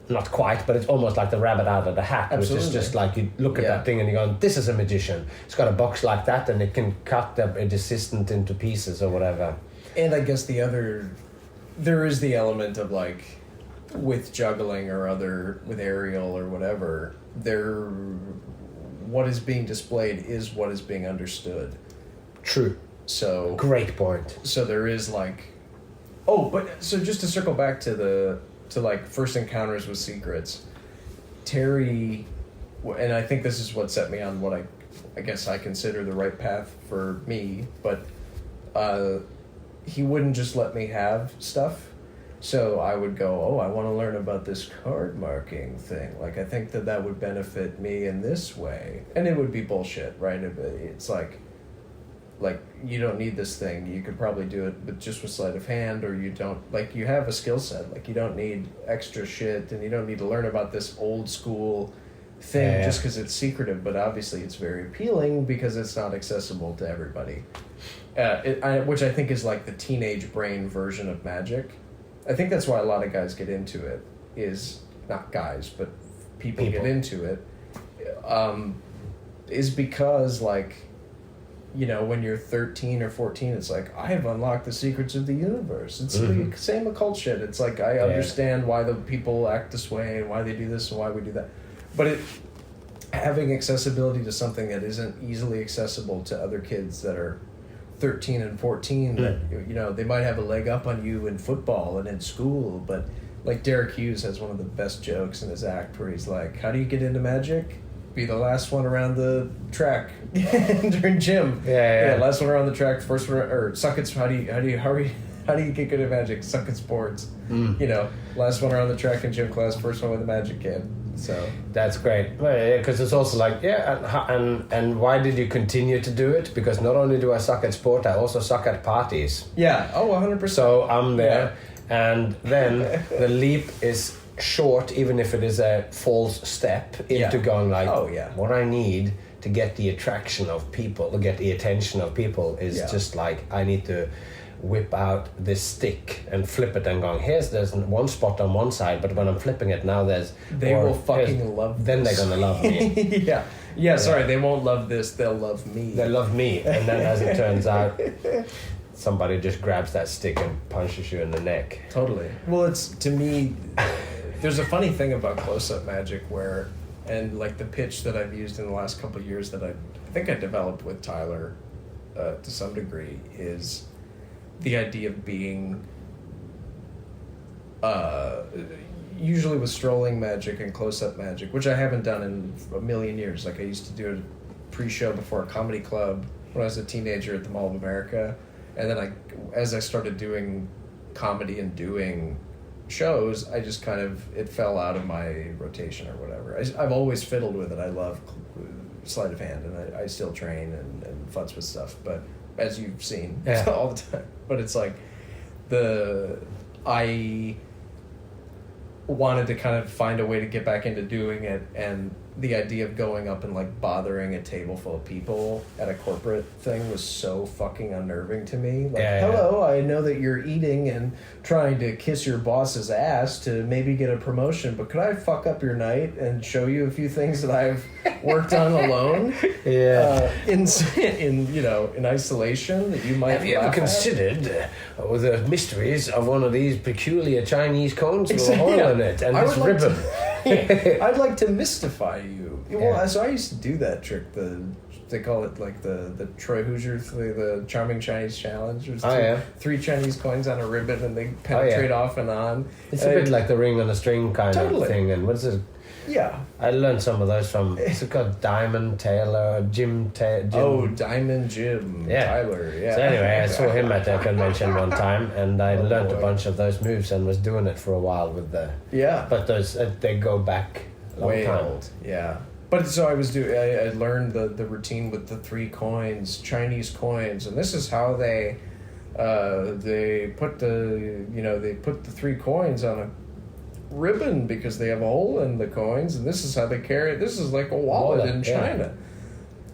not quite, but it's almost like the rabbit out of the hat, which Absolutely. is just like you look at Yeah. that thing and you go, this is a magician. It's got a box like that and it can cut a desistant into pieces or whatever. And I guess there is the element of like, with juggling or with aerial or whatever, what is being displayed is what is being understood. True. So Great point. so there is like, but so just to circle back to like first encounters with secrets, Terry, and I think this is what set me on what I guess I consider the right path for me, but he wouldn't just let me have stuff. So I would go, I want to learn about this card marking thing. Like, I think that would benefit me in this way. And it would be bullshit, right? It's like, you don't need this thing. You could probably do it with just with sleight of hand, or you don't, like, you have a skill set. Like, you don't need extra shit, and you don't need to learn about this old school thing just because it's secretive. But obviously it's very appealing because it's not accessible to everybody. Which I think is like the teenage brain version of magic. I think that's why a lot of guys get into it, is not guys, but people get into it, is because, like, you know, when you're 13 or 14, it's like, I have unlocked the secrets of the universe. It's the same occult shit. It's like, I understand why the people act this way and why they do this and why we do that. But having accessibility to something that isn't easily accessible to other kids that are 13 and 14, that, you know, they might have a leg up on you in football and in school, but like Derek Hughes has one of the best jokes in his act where he's like, how do you get into magic? Be the last one around the track during gym. Yeah, last one around the track, first one, or suck at, how do you get good at magic? Suck at sports. You know, last one around the track in gym class, first one with a magic can. So that's great, because it's also like, and why did you continue to do it? Because not only do I suck at sport, I also suck at parties. Yeah, 100%. So I'm there, and then the leap is short, even if it is a false step into going like, what I need to get the attraction of people, to get the attention of people, is just like, I need to whip out this stick and flip it and going, there's one spot on one side, but when I'm flipping it now they will fucking love this. Then they're gonna love me. Sorry, they won't love this, they'll love me. They love me. And then as it turns out, somebody just grabs that stick and punches you in the neck. Totally. Well, it's, to me, there's a funny thing about close-up magic where, and like the pitch that I've used in the last couple of years that I think I developed with Tyler to some degree, is the idea of being, usually with strolling magic and close-up magic, which I haven't done in a million years. Like, I used to do a pre-show before a comedy club when I was a teenager at the Mall of America, and then as I started doing comedy and doing shows, I just kind of, it fell out of my rotation or whatever. I've always fiddled with it. I love sleight of hand, and I still train and futz with stuff, but as you've seen all the time. But it's like, I wanted to kind of find a way to get back into doing it, and the idea of going up and like bothering a table full of people at a corporate thing was so fucking unnerving to me. Like, hello, I know that you're eating and trying to kiss your boss's ass to maybe get a promotion, but could I fuck up your night and show you a few things that I've worked on alone? In isolation that you might have you ever considered the mysteries of one of these peculiar Chinese cones with a hole in it and this ribbon? I'd like to mystify you. Well, so I used to do that trick. They call it like the Troy Hoosier, the Charming Chinese Challenge. There's three Chinese coins on a ribbon, and they penetrate off and on. It's a bit like the ring on a string kind of thing. And what's it? Yeah. I learned some of those from, it's called Diamond Taylor, Jim. Oh, Diamond Jim Tyler, yeah. So anyway, I saw him at a convention one time, and I learned a bunch of those moves and was doing it for a while with the... Yeah. But those, they go back a long Way time. old, yeah. But so I learned the routine with the 3 coins, Chinese coins, and this is how they put the 3 coins on a ribbon because they have a hole in the coins, and this is how they carry it. This is like a wallet in China.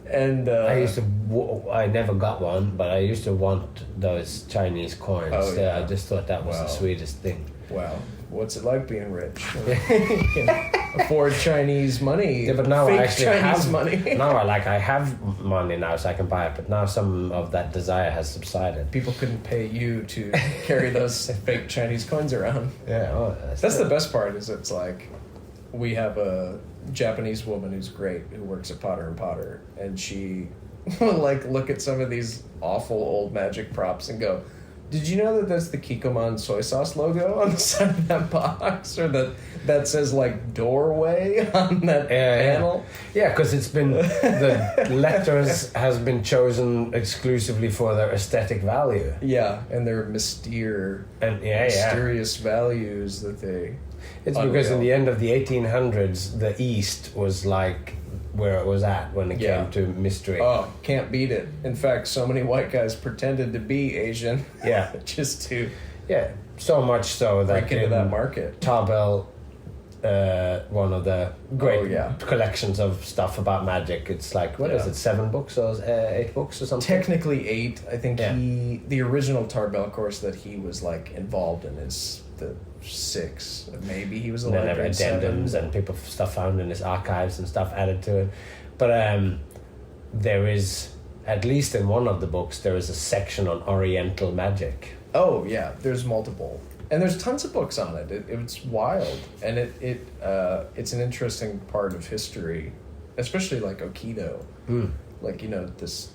And I never got one, but I used to want those Chinese coins. Oh, yeah. I just thought that was the sweetest thing. Wow, what's it like being rich? You can afford Chinese money. Yeah, but now fake I actually Chinese have money. Now I have money now, so I can buy it. But now some of that desire has subsided. People couldn't pay you to carry those fake Chinese coins around. Yeah, That's the best part. Is it's like we have a Japanese woman who's great who works at Potter and Potter, and she will like look at some of these awful old magic props and go, "Did you know that that's the Kikkoman soy sauce logo on the side of that box, or that says like doorway on that panel?" Yeah, because it's been the letters has been chosen exclusively for their aesthetic value. Yeah, and their mysterious values that they. It's because in the end of the 1800s, the East was like where it was at when it came to mystery. Oh, can't beat it. In fact, so many white guys pretended to be Asian. Yeah. Just to... Yeah, so much so that break into that market. Tarbell, one of the great collections of stuff about magic. It's like, what is it, 7 books or 8 books or something? Technically 8. I think the original Tarbell course that he was like involved in is the 6. Maybe he was allowed to addendums 7. And stuff found in his archives and stuff added to it. But there is, at least in one of the books, there is a section on Oriental magic. Oh yeah, there's multiple. And there's tons of books on it. It's wild, and it's an interesting part of history, especially like Okito, like this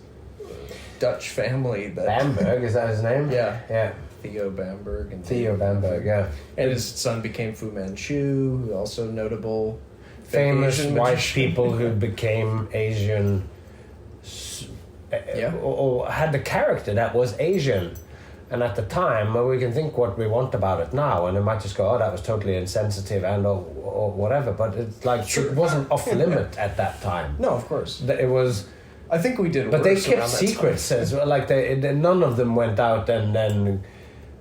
Dutch family that Bamberg, is that his name? Yeah. Theo Bamberg and Bamberg, yeah. And his son became Fu Manchu, who also notable famous white people who became Asian, or had the character that was Asian. And at the time, we can think what we want about it now, and it might just go, "Oh, that was totally insensitive," and or whatever. But it's like it wasn't off limit at that time. No, of course. It was. I think we did. But they kept secrets as well. Like none of them went out and then.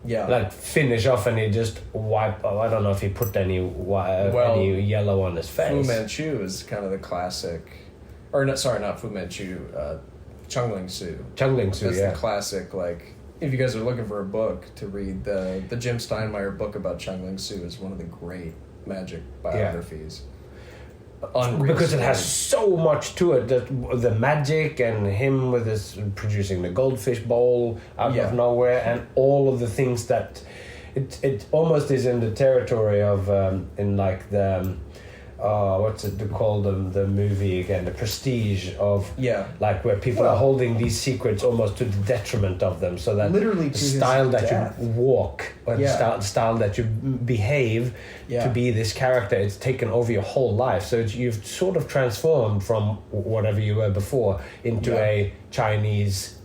Yeah. Like finish off, and he just wipe. Oh, I don't know if he put any yellow on his face. Fu Manchu is kind of the classic, or not Fu Manchu. Chung Ling Soo. Chung Ling Soo. That's the classic. Like, if you guys are looking for a book to read, the Jim Steinmeier book about Chung Ling Soo is one of the great magic biographies. Because it has so much to it, the magic and him with his producing the goldfish bowl out of nowhere, and all of the things that it almost is in the territory of in like the what's it called, the movie again, the Prestige of like where people are holding these secrets almost to the detriment of them, so that literally the style that you walk or the style that you behave to be this character, it's taken over your whole life, so you've sort of transformed from whatever you were before into a Chinese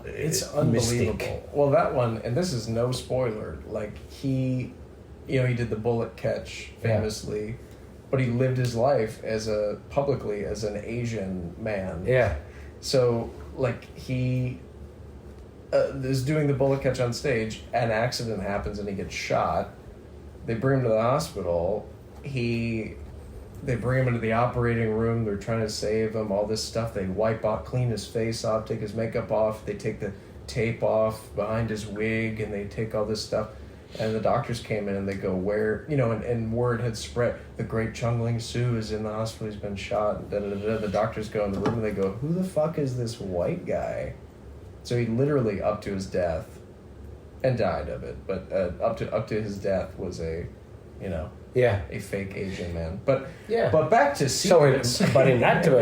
it's unbelievable mystic. Well, that one, and this is no spoiler, like he did the bullet catch famously, but he lived his life publicly as an Asian man. Yeah. So, like, he is doing the bullet catch on stage, an accident happens and he gets shot. They bring him to the hospital. They bring him into the operating room. They're trying to save him, all this stuff. They wipe out, clean his face off, take his makeup off. They take the tape off behind his wig, and they take all this stuff. And the doctors came in and they go, where, and word had spread, the great Chung Ling Soo is in the hospital, he's been shot. And the doctors go in the room and they go, who the fuck is this white guy? So he literally, up to his death, and died of it, but up to his death was a Yeah. a fake Asian man. But Yeah. but back to secrets. But in that too,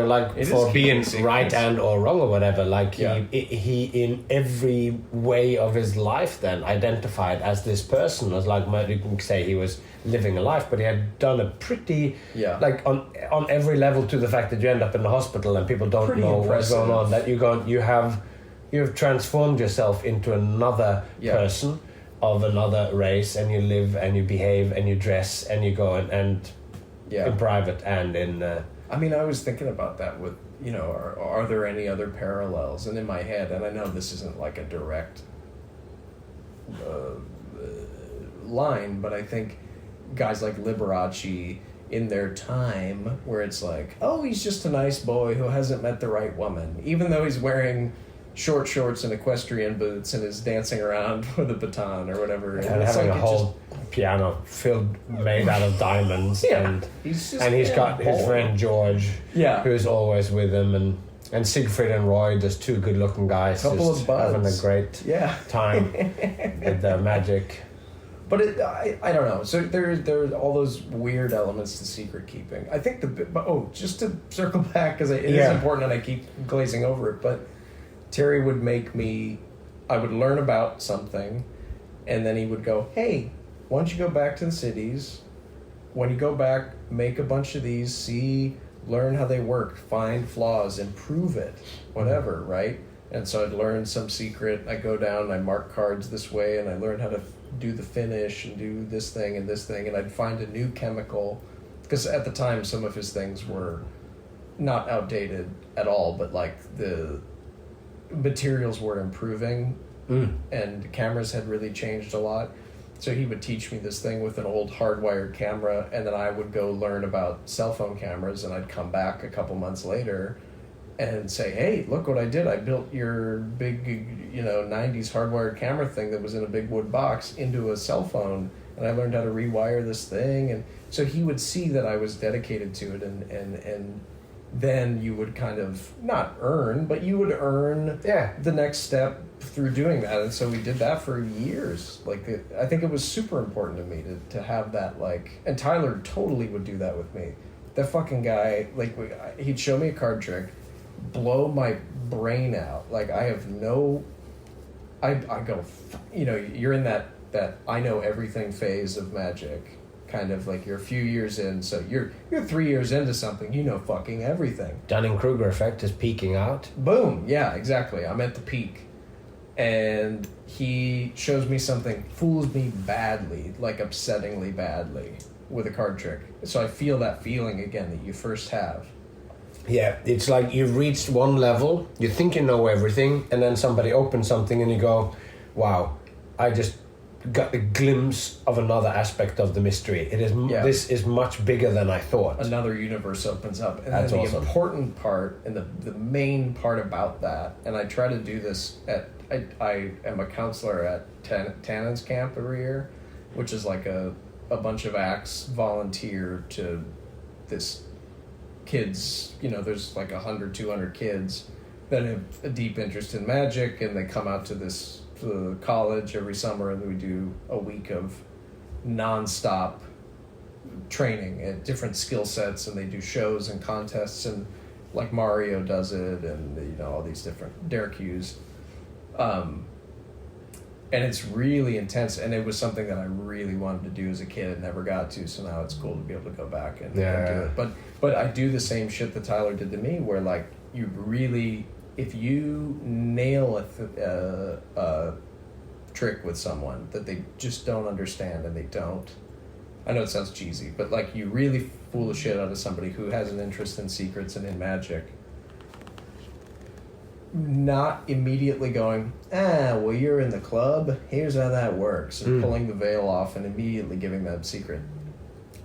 like It for is being keeping right secrets. and or wrong or whatever, like Yeah. he in every way of his life then identified as this person. Was like, you can say he was living a life, but he had done a pretty Yeah. like on every level, to the fact that you end up in the hospital and people don't Pretty know what's going on. impressive. That you have transformed yourself into another Yeah. person of another race, and you live and you behave and you dress and you go and Yeah. in private and in I mean, I was thinking about that with, are there any other parallels? And in my head, and I know this isn't like a direct line, but I think guys like Liberace in their time, where it's like, oh, he's just a nice boy who hasn't met the right woman, even though he's wearing short shorts and equestrian boots and is dancing around with a baton or whatever. and it's having like a it whole piano made out of diamonds. Yeah. and He's just, and he's got his bold. friend George, Yeah. who's always with him, and Siegfried and Roy, there's two good looking guys Couple just of buds. having a great Yeah. time with their magic. But I don't know. So there's all those weird elements to secret keeping. I think just to circle back, because it is Yeah. important and I keep glazing over it, but Terry would I would learn about something, and then he would go, hey, why don't you go back to the cities? When you go back, make a bunch of these, learn how they work, find flaws, improve it, whatever, right? And so I'd learn some secret. I go down and I mark cards this way, and I learn how to do the finish and do this thing, and I'd find a new chemical. Because at the time, some of his things were not outdated at all, but like the materials were improving, and cameras had really changed a lot. So he would teach me this thing with an old hardwired camera, and then I would go learn about cell phone cameras, and I'd come back a couple months later and say, hey, look what I did. I built your big, 90s hardwired camera thing that was in a big wood box into a cell phone, and I learned how to rewire this thing. And so he would see that I was dedicated to it, and then you would kind of not earn, but you would earn the next step through doing that. And so we did that for years. I think it was super important to me to have that, and Tyler totally would do that with me. That fucking guy, he'd show me a card trick, blow my brain out. I have no, I go, you're in that I know everything phase of magic. Kind of like you're a few years in, so you're 3 years into something, you know fucking everything. Dunning-Kruger effect is peaking out. Boom, yeah, exactly. I'm at the peak. And he shows me something, fools me badly, upsettingly badly, with a card trick. So I feel that feeling again that you first have. Yeah, it's like you've reached one level, you think you know everything, and then somebody opens something and you go, wow, I just got a glimpse of another aspect of the mystery. It is This is much bigger than I thought. Another universe opens up. And That's then the awesome. important part and the main part about that, and I try to do this I am a counselor at Tannen's camp every year, which is like a bunch of acts volunteer to this kids, there's 100, 200 kids that have a deep interest in magic, and they come out to the college every summer, and we do a week of non-stop training at different skill sets, and they do shows and contests, and like Mario does it, and all these different Derek Hughes, and it's really intense, and it was something that I really wanted to do as a kid and never got to, so now it's cool to be able to go back and do it. But I do the same shit that Tyler did to me, where you really, if you nail a trick with someone that they just don't understand, and they don't, I know it sounds cheesy, but you really fool the shit out of somebody who has an interest in secrets and in magic, not immediately going, well, you're in the club, here's how that works, and pulling the veil off and immediately giving them secret.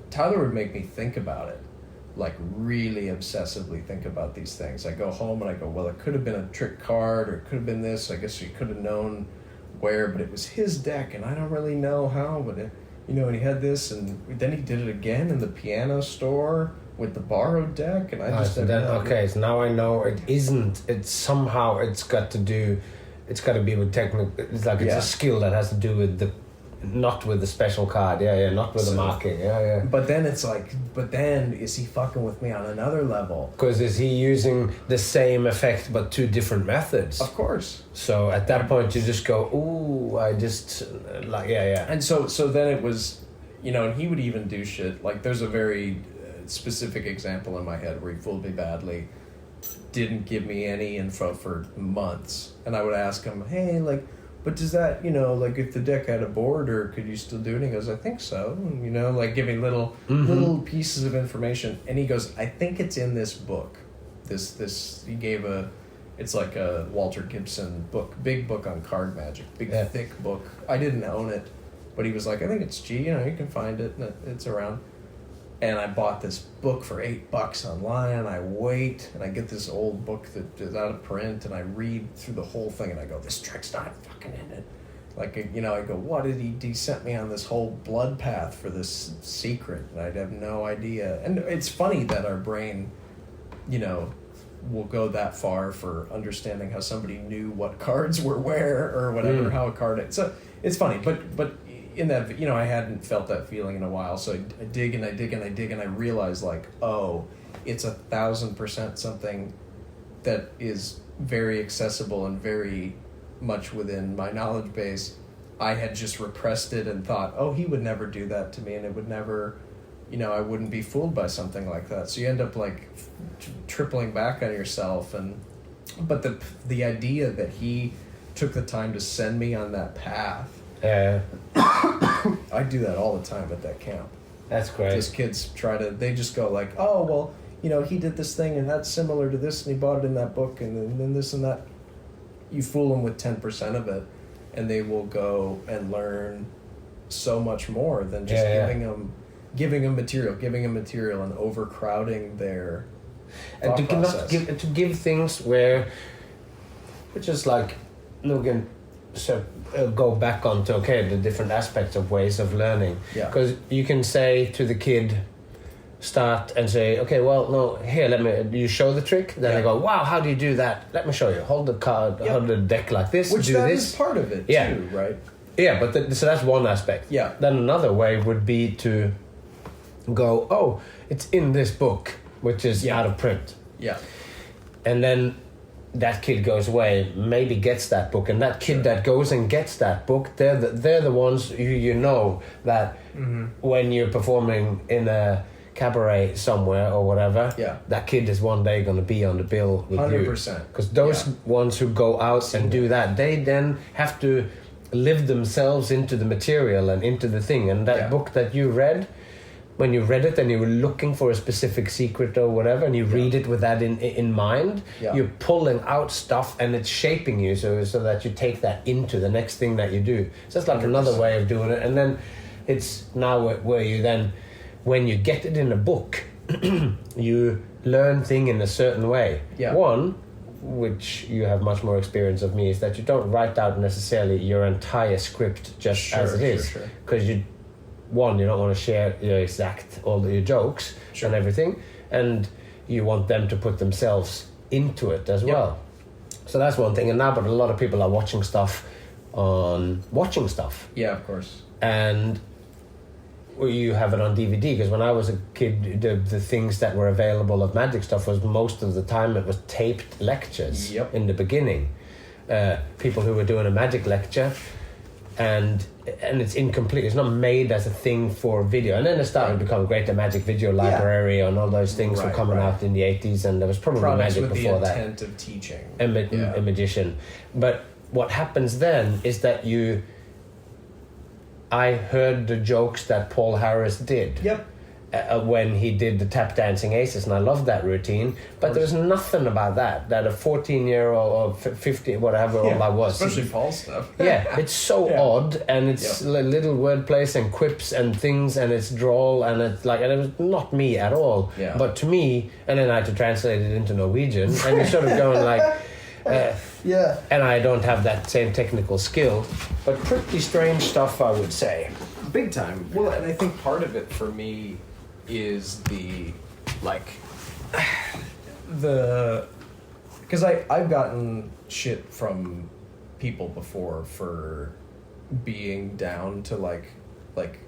Tyler would make me think about it, really obsessively think about these things. I go home and I go, well, it could have been a trick card, or it could have been this, I guess you could have known where, but it was his deck, and I don't really know how, but and he had this, and then he did it again in the piano store with the borrowed deck, and I just so now I know it isn't. It's somehow it's got to be with technical. It's a skill that has to do with Not with the special card, yeah, not with the marking, yeah. But then it's like, is he fucking with me on another level? Because is he using the same effect but 2 different methods? Of course. So at that point you just go, ooh, I just, like, yeah. And so then it was, you know, and he would even do shit, like there's a very specific example in my head where he fooled me badly, didn't give me any info for months, and I would ask him, hey, like, but does that, you know, like if the deck had a board, or could you still do it? And he goes, I think so. And, you know, like giving little pieces of information. And he goes, I think it's in this book. He gave it's like a Walter Gibson book, big book on card magic, thick book. I didn't own it, but he was like, I think it's G, you know, you can find it, and it's around. And I bought this book for $8 online, and I wait, and I get this old book that is out of print, and I read through the whole thing, and I go, this trick's not fucking in it. Like, you know, I go, what did he sent me on this whole blood path for this secret, and I'd have no idea. And it's funny that our brain, you know, will go that far for understanding how somebody knew what cards were where, or whatever, how a card... So it's funny, but in that, you know, I hadn't felt that feeling in a while, so I dig and I dig and I dig, and I realize, like, oh, it's 1,000% something that is very accessible and very much within my knowledge base. I had just repressed it and thought, oh, he would never do that to me, and it would never, you know, I wouldn't be fooled by something like that. So you end up like tripling back on yourself, but the idea that he took the time to send me on that path. Yeah. I do that all the time at that camp. That's great. These kids they just go like, oh, well, you know, he did this thing and that's similar to this and he bought it in that book and then this and that. You fool them with 10% of it and they will go and learn so much more than just giving them material and overcrowding their thought process. To give things where, which is like, looking, so go back onto the different aspects of ways of learning. Because you can say to the kid, start and say, okay, well, no, here, you show the trick. Then they go, wow, how do you do that? Let me show you. Hold the card, hold the deck like this. Which do that this. is part of it too, right? Yeah, but so that's one aspect. Yeah. Then another way would be to go, oh, it's in this book, which is out of print. Yeah. And then that kid goes away, maybe gets that book, and that kid that goes and gets that book, they're the ones you know that when you're performing in a cabaret somewhere or whatever, that kid is one day going to be on the bill with 100%. You. 100%. Because those ones who go out and do that, they then have to live themselves into the material and into the thing. And that book that you read, when you read it and you were looking for a specific secret or whatever, and you read it with that in mind, you're pulling out stuff and it's shaping you so that you take that into the next thing that you do. So that's like 100%. Another way of doing it. And then it's now where you then, when you get it in a book, you learn thing in a certain way. Yeah. One, which you have much more experience of me, is that you don't write out necessarily your entire script just as it is. Because you don't want to share all your jokes and everything, and you want them to put themselves into it as well. So that's one thing. And now, but a lot of people are watching stuff. Yeah, of course. And you have it on DVD, because when I was a kid, the things that were available of magic stuff was most of the time it was taped lectures in the beginning. People who were doing a magic lecture, and it's incomplete. It's not made as a thing for video. And then it started to become great. The Magic Video Library and all those things were coming out in the 80s, and there was probably magic before that. With the intent of teaching. A magician. But what happens then is that I heard the jokes that Paul Harris did. When he did the tap dancing aces, and I loved that routine, but there was nothing about that a 14-year-old or 50, whatever old I was, especially Paul stuff. It's so odd, and it's little wordplays and quips and things, and it's droll, and it's like, and it was not me at all, but to me, and then I had to translate it into Norwegian, and you're sort of going like, and I don't have that same technical skill, but pretty strange stuff, I would say. Big time. Well, and I think part of it for me is because I've gotten shit from people before for being down to like,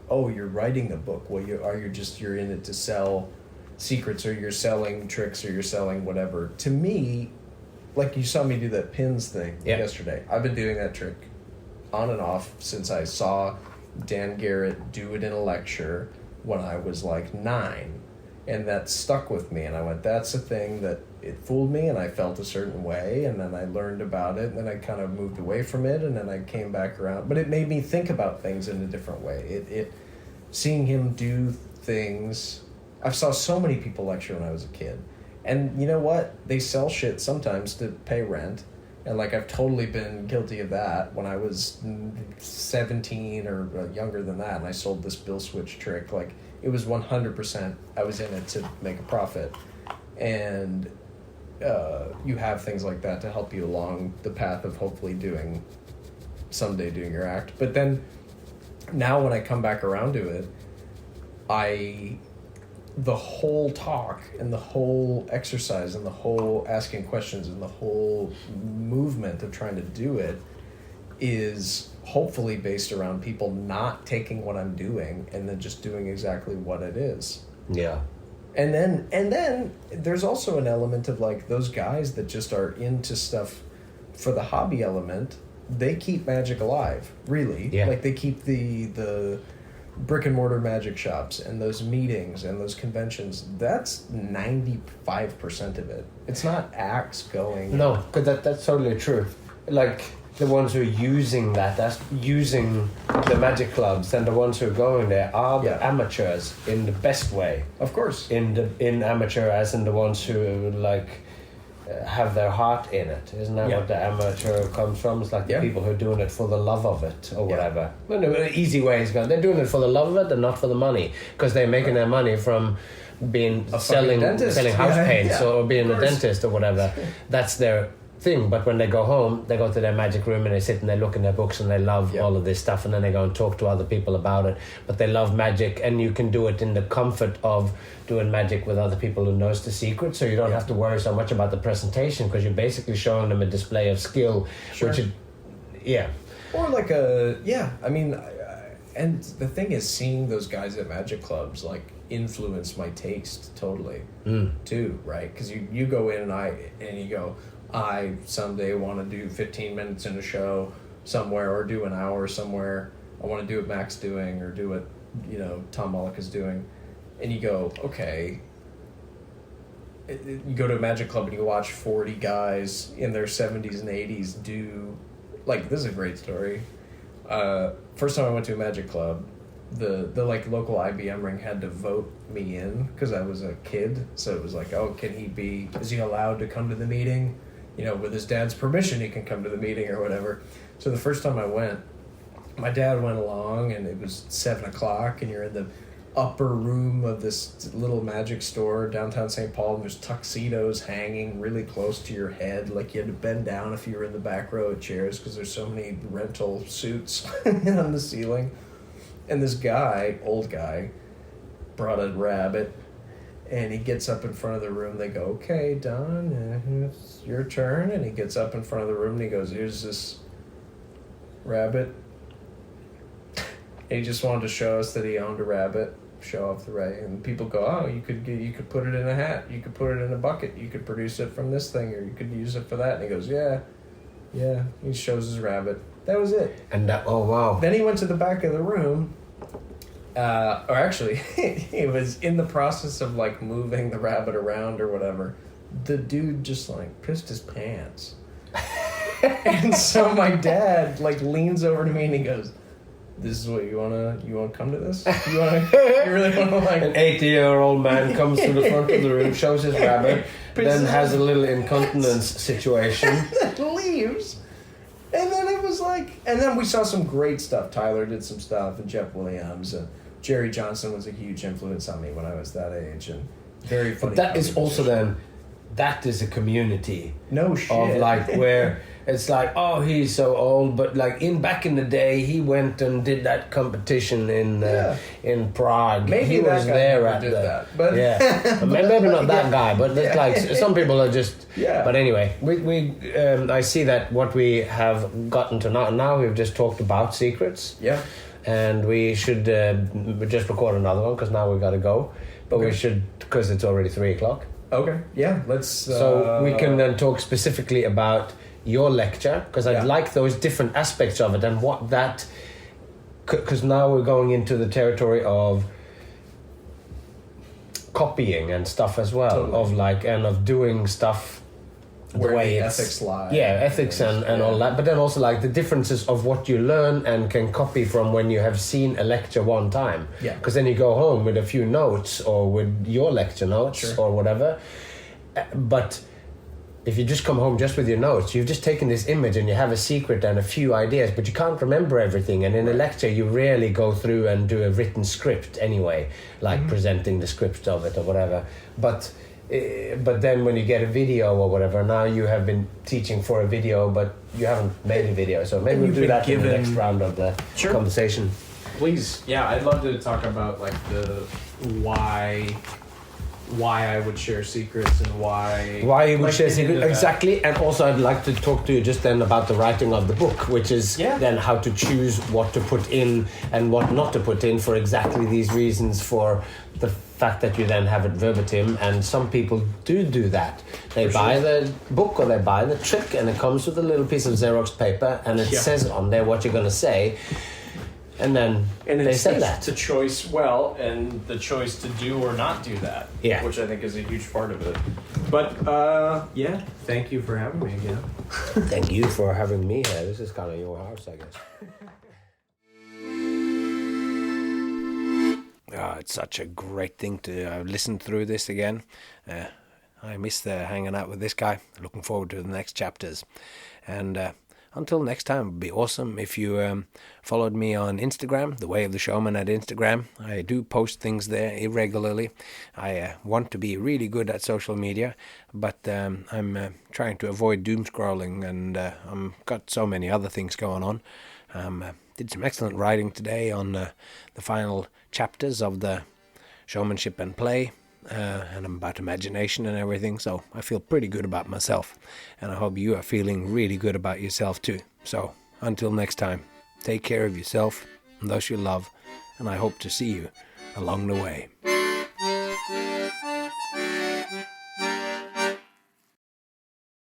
oh, you're writing a book. Well, you're in it to sell secrets, or you're selling tricks, or you're selling whatever. To me, like you saw me do that pins thing yesterday. I've been doing that trick on and off since I saw Dan Garrett do it in a lecture when I was like 9. And that stuck with me, and I went, that's a thing that it fooled me, and I felt a certain way, and then I learned about it, and then I kind of moved away from it, and then I came back around. But it made me think about things in a different way. It seeing him do things. I saw so many people lecture when I was a kid, and you know what? They sell shit sometimes to pay rent, and like I've totally been guilty of that when I was 17 or younger than that, and I sold this bill switch trick. Like, it was 100%, I was in it to make a profit. And you have things like that to help you along the path of hopefully someday doing your act. But then, now when I come back around to it, the whole talk and the whole exercise and the whole asking questions and the whole movement of trying to do it is hopefully based around people not taking what I'm doing and then just doing exactly what it is. Yeah. And then there's also an element of like those guys that just are into stuff for the hobby element. They keep magic alive, really. Yeah. Like they keep the brick and mortar magic shops and those meetings and those conventions. That's 95% of it. It's not acts going. No, because that's totally true. Like, the ones who are using that's using the magic clubs, and the ones who are going there are the amateurs in the best way. Of course. In amateur, as in the ones who like have their heart in it. Isn't that what the amateur comes from? It's like the people who are doing it for the love of it or whatever. Well, no, easy way is going. They're doing it for the love of it and not for the money, because they're making their money from being selling house paints or being a dentist or whatever. That's their thing. But when they go home, they go to their magic room and they sit and they look in their books and they love all of this stuff, and then they go and talk to other people about it. But they love magic, and you can do it in the comfort of doing magic with other people who knows the secret, so you don't have to worry so much about the presentation, because you're basically showing them a display of skill. Which is, or like and the thing is, seeing those guys at magic clubs like influence my taste totally too, right? Because you go in and you go, I someday want to do 15 minutes in a show somewhere, or do an hour somewhere. I want to do what Mac's doing, or do what, Tom Mullock is doing. And you go, okay. You go to a magic club and you watch 40 guys in their 70s and 80s do, like, this is a great story. First time I went to a magic club, the like local IBM ring had to vote me in because I was a kid. So it was like, oh, is he allowed to come to the meeting? With his dad's permission, he can come to the meeting or whatever. So the first time I went, my dad went along, and it was 7:00, and you're in the upper room of this little magic store downtown St. Paul, and there's tuxedos hanging really close to your head. Like, you had to bend down if you were in the back row of chairs because there's so many rental suits on the ceiling. And this old guy, brought a rabbit. And he gets up in front of the room. They go, okay, Don, it's your turn. And he gets up in front of the room and he goes, here's this rabbit. And he just wanted to show us that he owned a rabbit, show off the ray. And people go, oh, you could put it in a hat. You could put it in a bucket. You could produce it from this thing, or you could use it for that. And he goes, yeah. He shows his rabbit. That was it. And oh, wow. Then he went to the back of the room. Or actually, he was in the process of like moving the rabbit around or whatever. The dude just like pissed his pants. And so my dad like leans over to me and he goes, this is what you want to come to this? You really want to like... An 80-year-old man comes to the front of the room, shows his rabbit, then has a little incontinence situation. And then leaves. And then it was like... And then we saw some great stuff. Tyler did some stuff, and Jeff Williams, and Jerry Johnson was a huge influence on me when I was that age, and very funny. But that is also then... That is a community. No shit. Of like where It's like, oh, he's so old, but like back in the day, he went and did that competition in Prague. Maybe he that was guy there never at did the that, but maybe not that guy, but it's like some people are just. Yeah. But anyway, we I see that what we have gotten to now we've just talked about secrets. Yeah. And we should just record another one because now we've got to go. But we should, because it's already 3:00. Okay. Yeah. Let's. So we can then talk specifically about your lecture, because I'd like those different aspects of it and what that. Because now we're going into the territory of copying and stuff as well, of doing stuff. Where the way ethics lie. Yeah, ethics and all that. But then also like the differences of what you learn and can copy from when you have seen a lecture one time. Yeah. Because then you go home with a few notes or with your lecture notes or whatever. But if you just come home just with your notes, you've just taken this image and you have a secret and a few ideas, but you can't remember everything. And in a lecture, you rarely go through and do a written script anyway, like presenting the script of it or whatever. But then when you get a video or whatever, now you have been teaching for a video, but you haven't made a video. So maybe we'll do that in the next round of the conversation. Please, yeah, I'd love to talk about like the why I would share secrets and why you would share secrets, exactly. And also I'd like to talk to you just then about the writing of the book, which is then how to choose what to put in and what not to put in for exactly these reasons, for the fact that you then have it verbatim. And some people do that. They buy the book or they buy the trick, and it comes with a little piece of Xerox paper and it says on there what you're going to say. And then they say that. It's a choice, and the choice to do or not do that. Yeah. Which I think is a huge part of it. But, thank you for having me again. Thank you for having me here. This is kind of your house, I guess. It's such a great thing to listen through this again. I miss hanging out with this guy. Looking forward to the next chapters. And until next time, it would be awesome if you followed me on Instagram, The Way of the Showman at Instagram. I do post things there irregularly. I want to be really good at social media, but I'm trying to avoid doom scrolling, and I've got so many other things going on. Did some excellent writing today on the final chapters of the showmanship and play. And I'm about imagination and everything, so I feel pretty good about myself, and I hope you are feeling really good about yourself too. So until next time, take care of yourself and those you love, and I hope to see you along the way.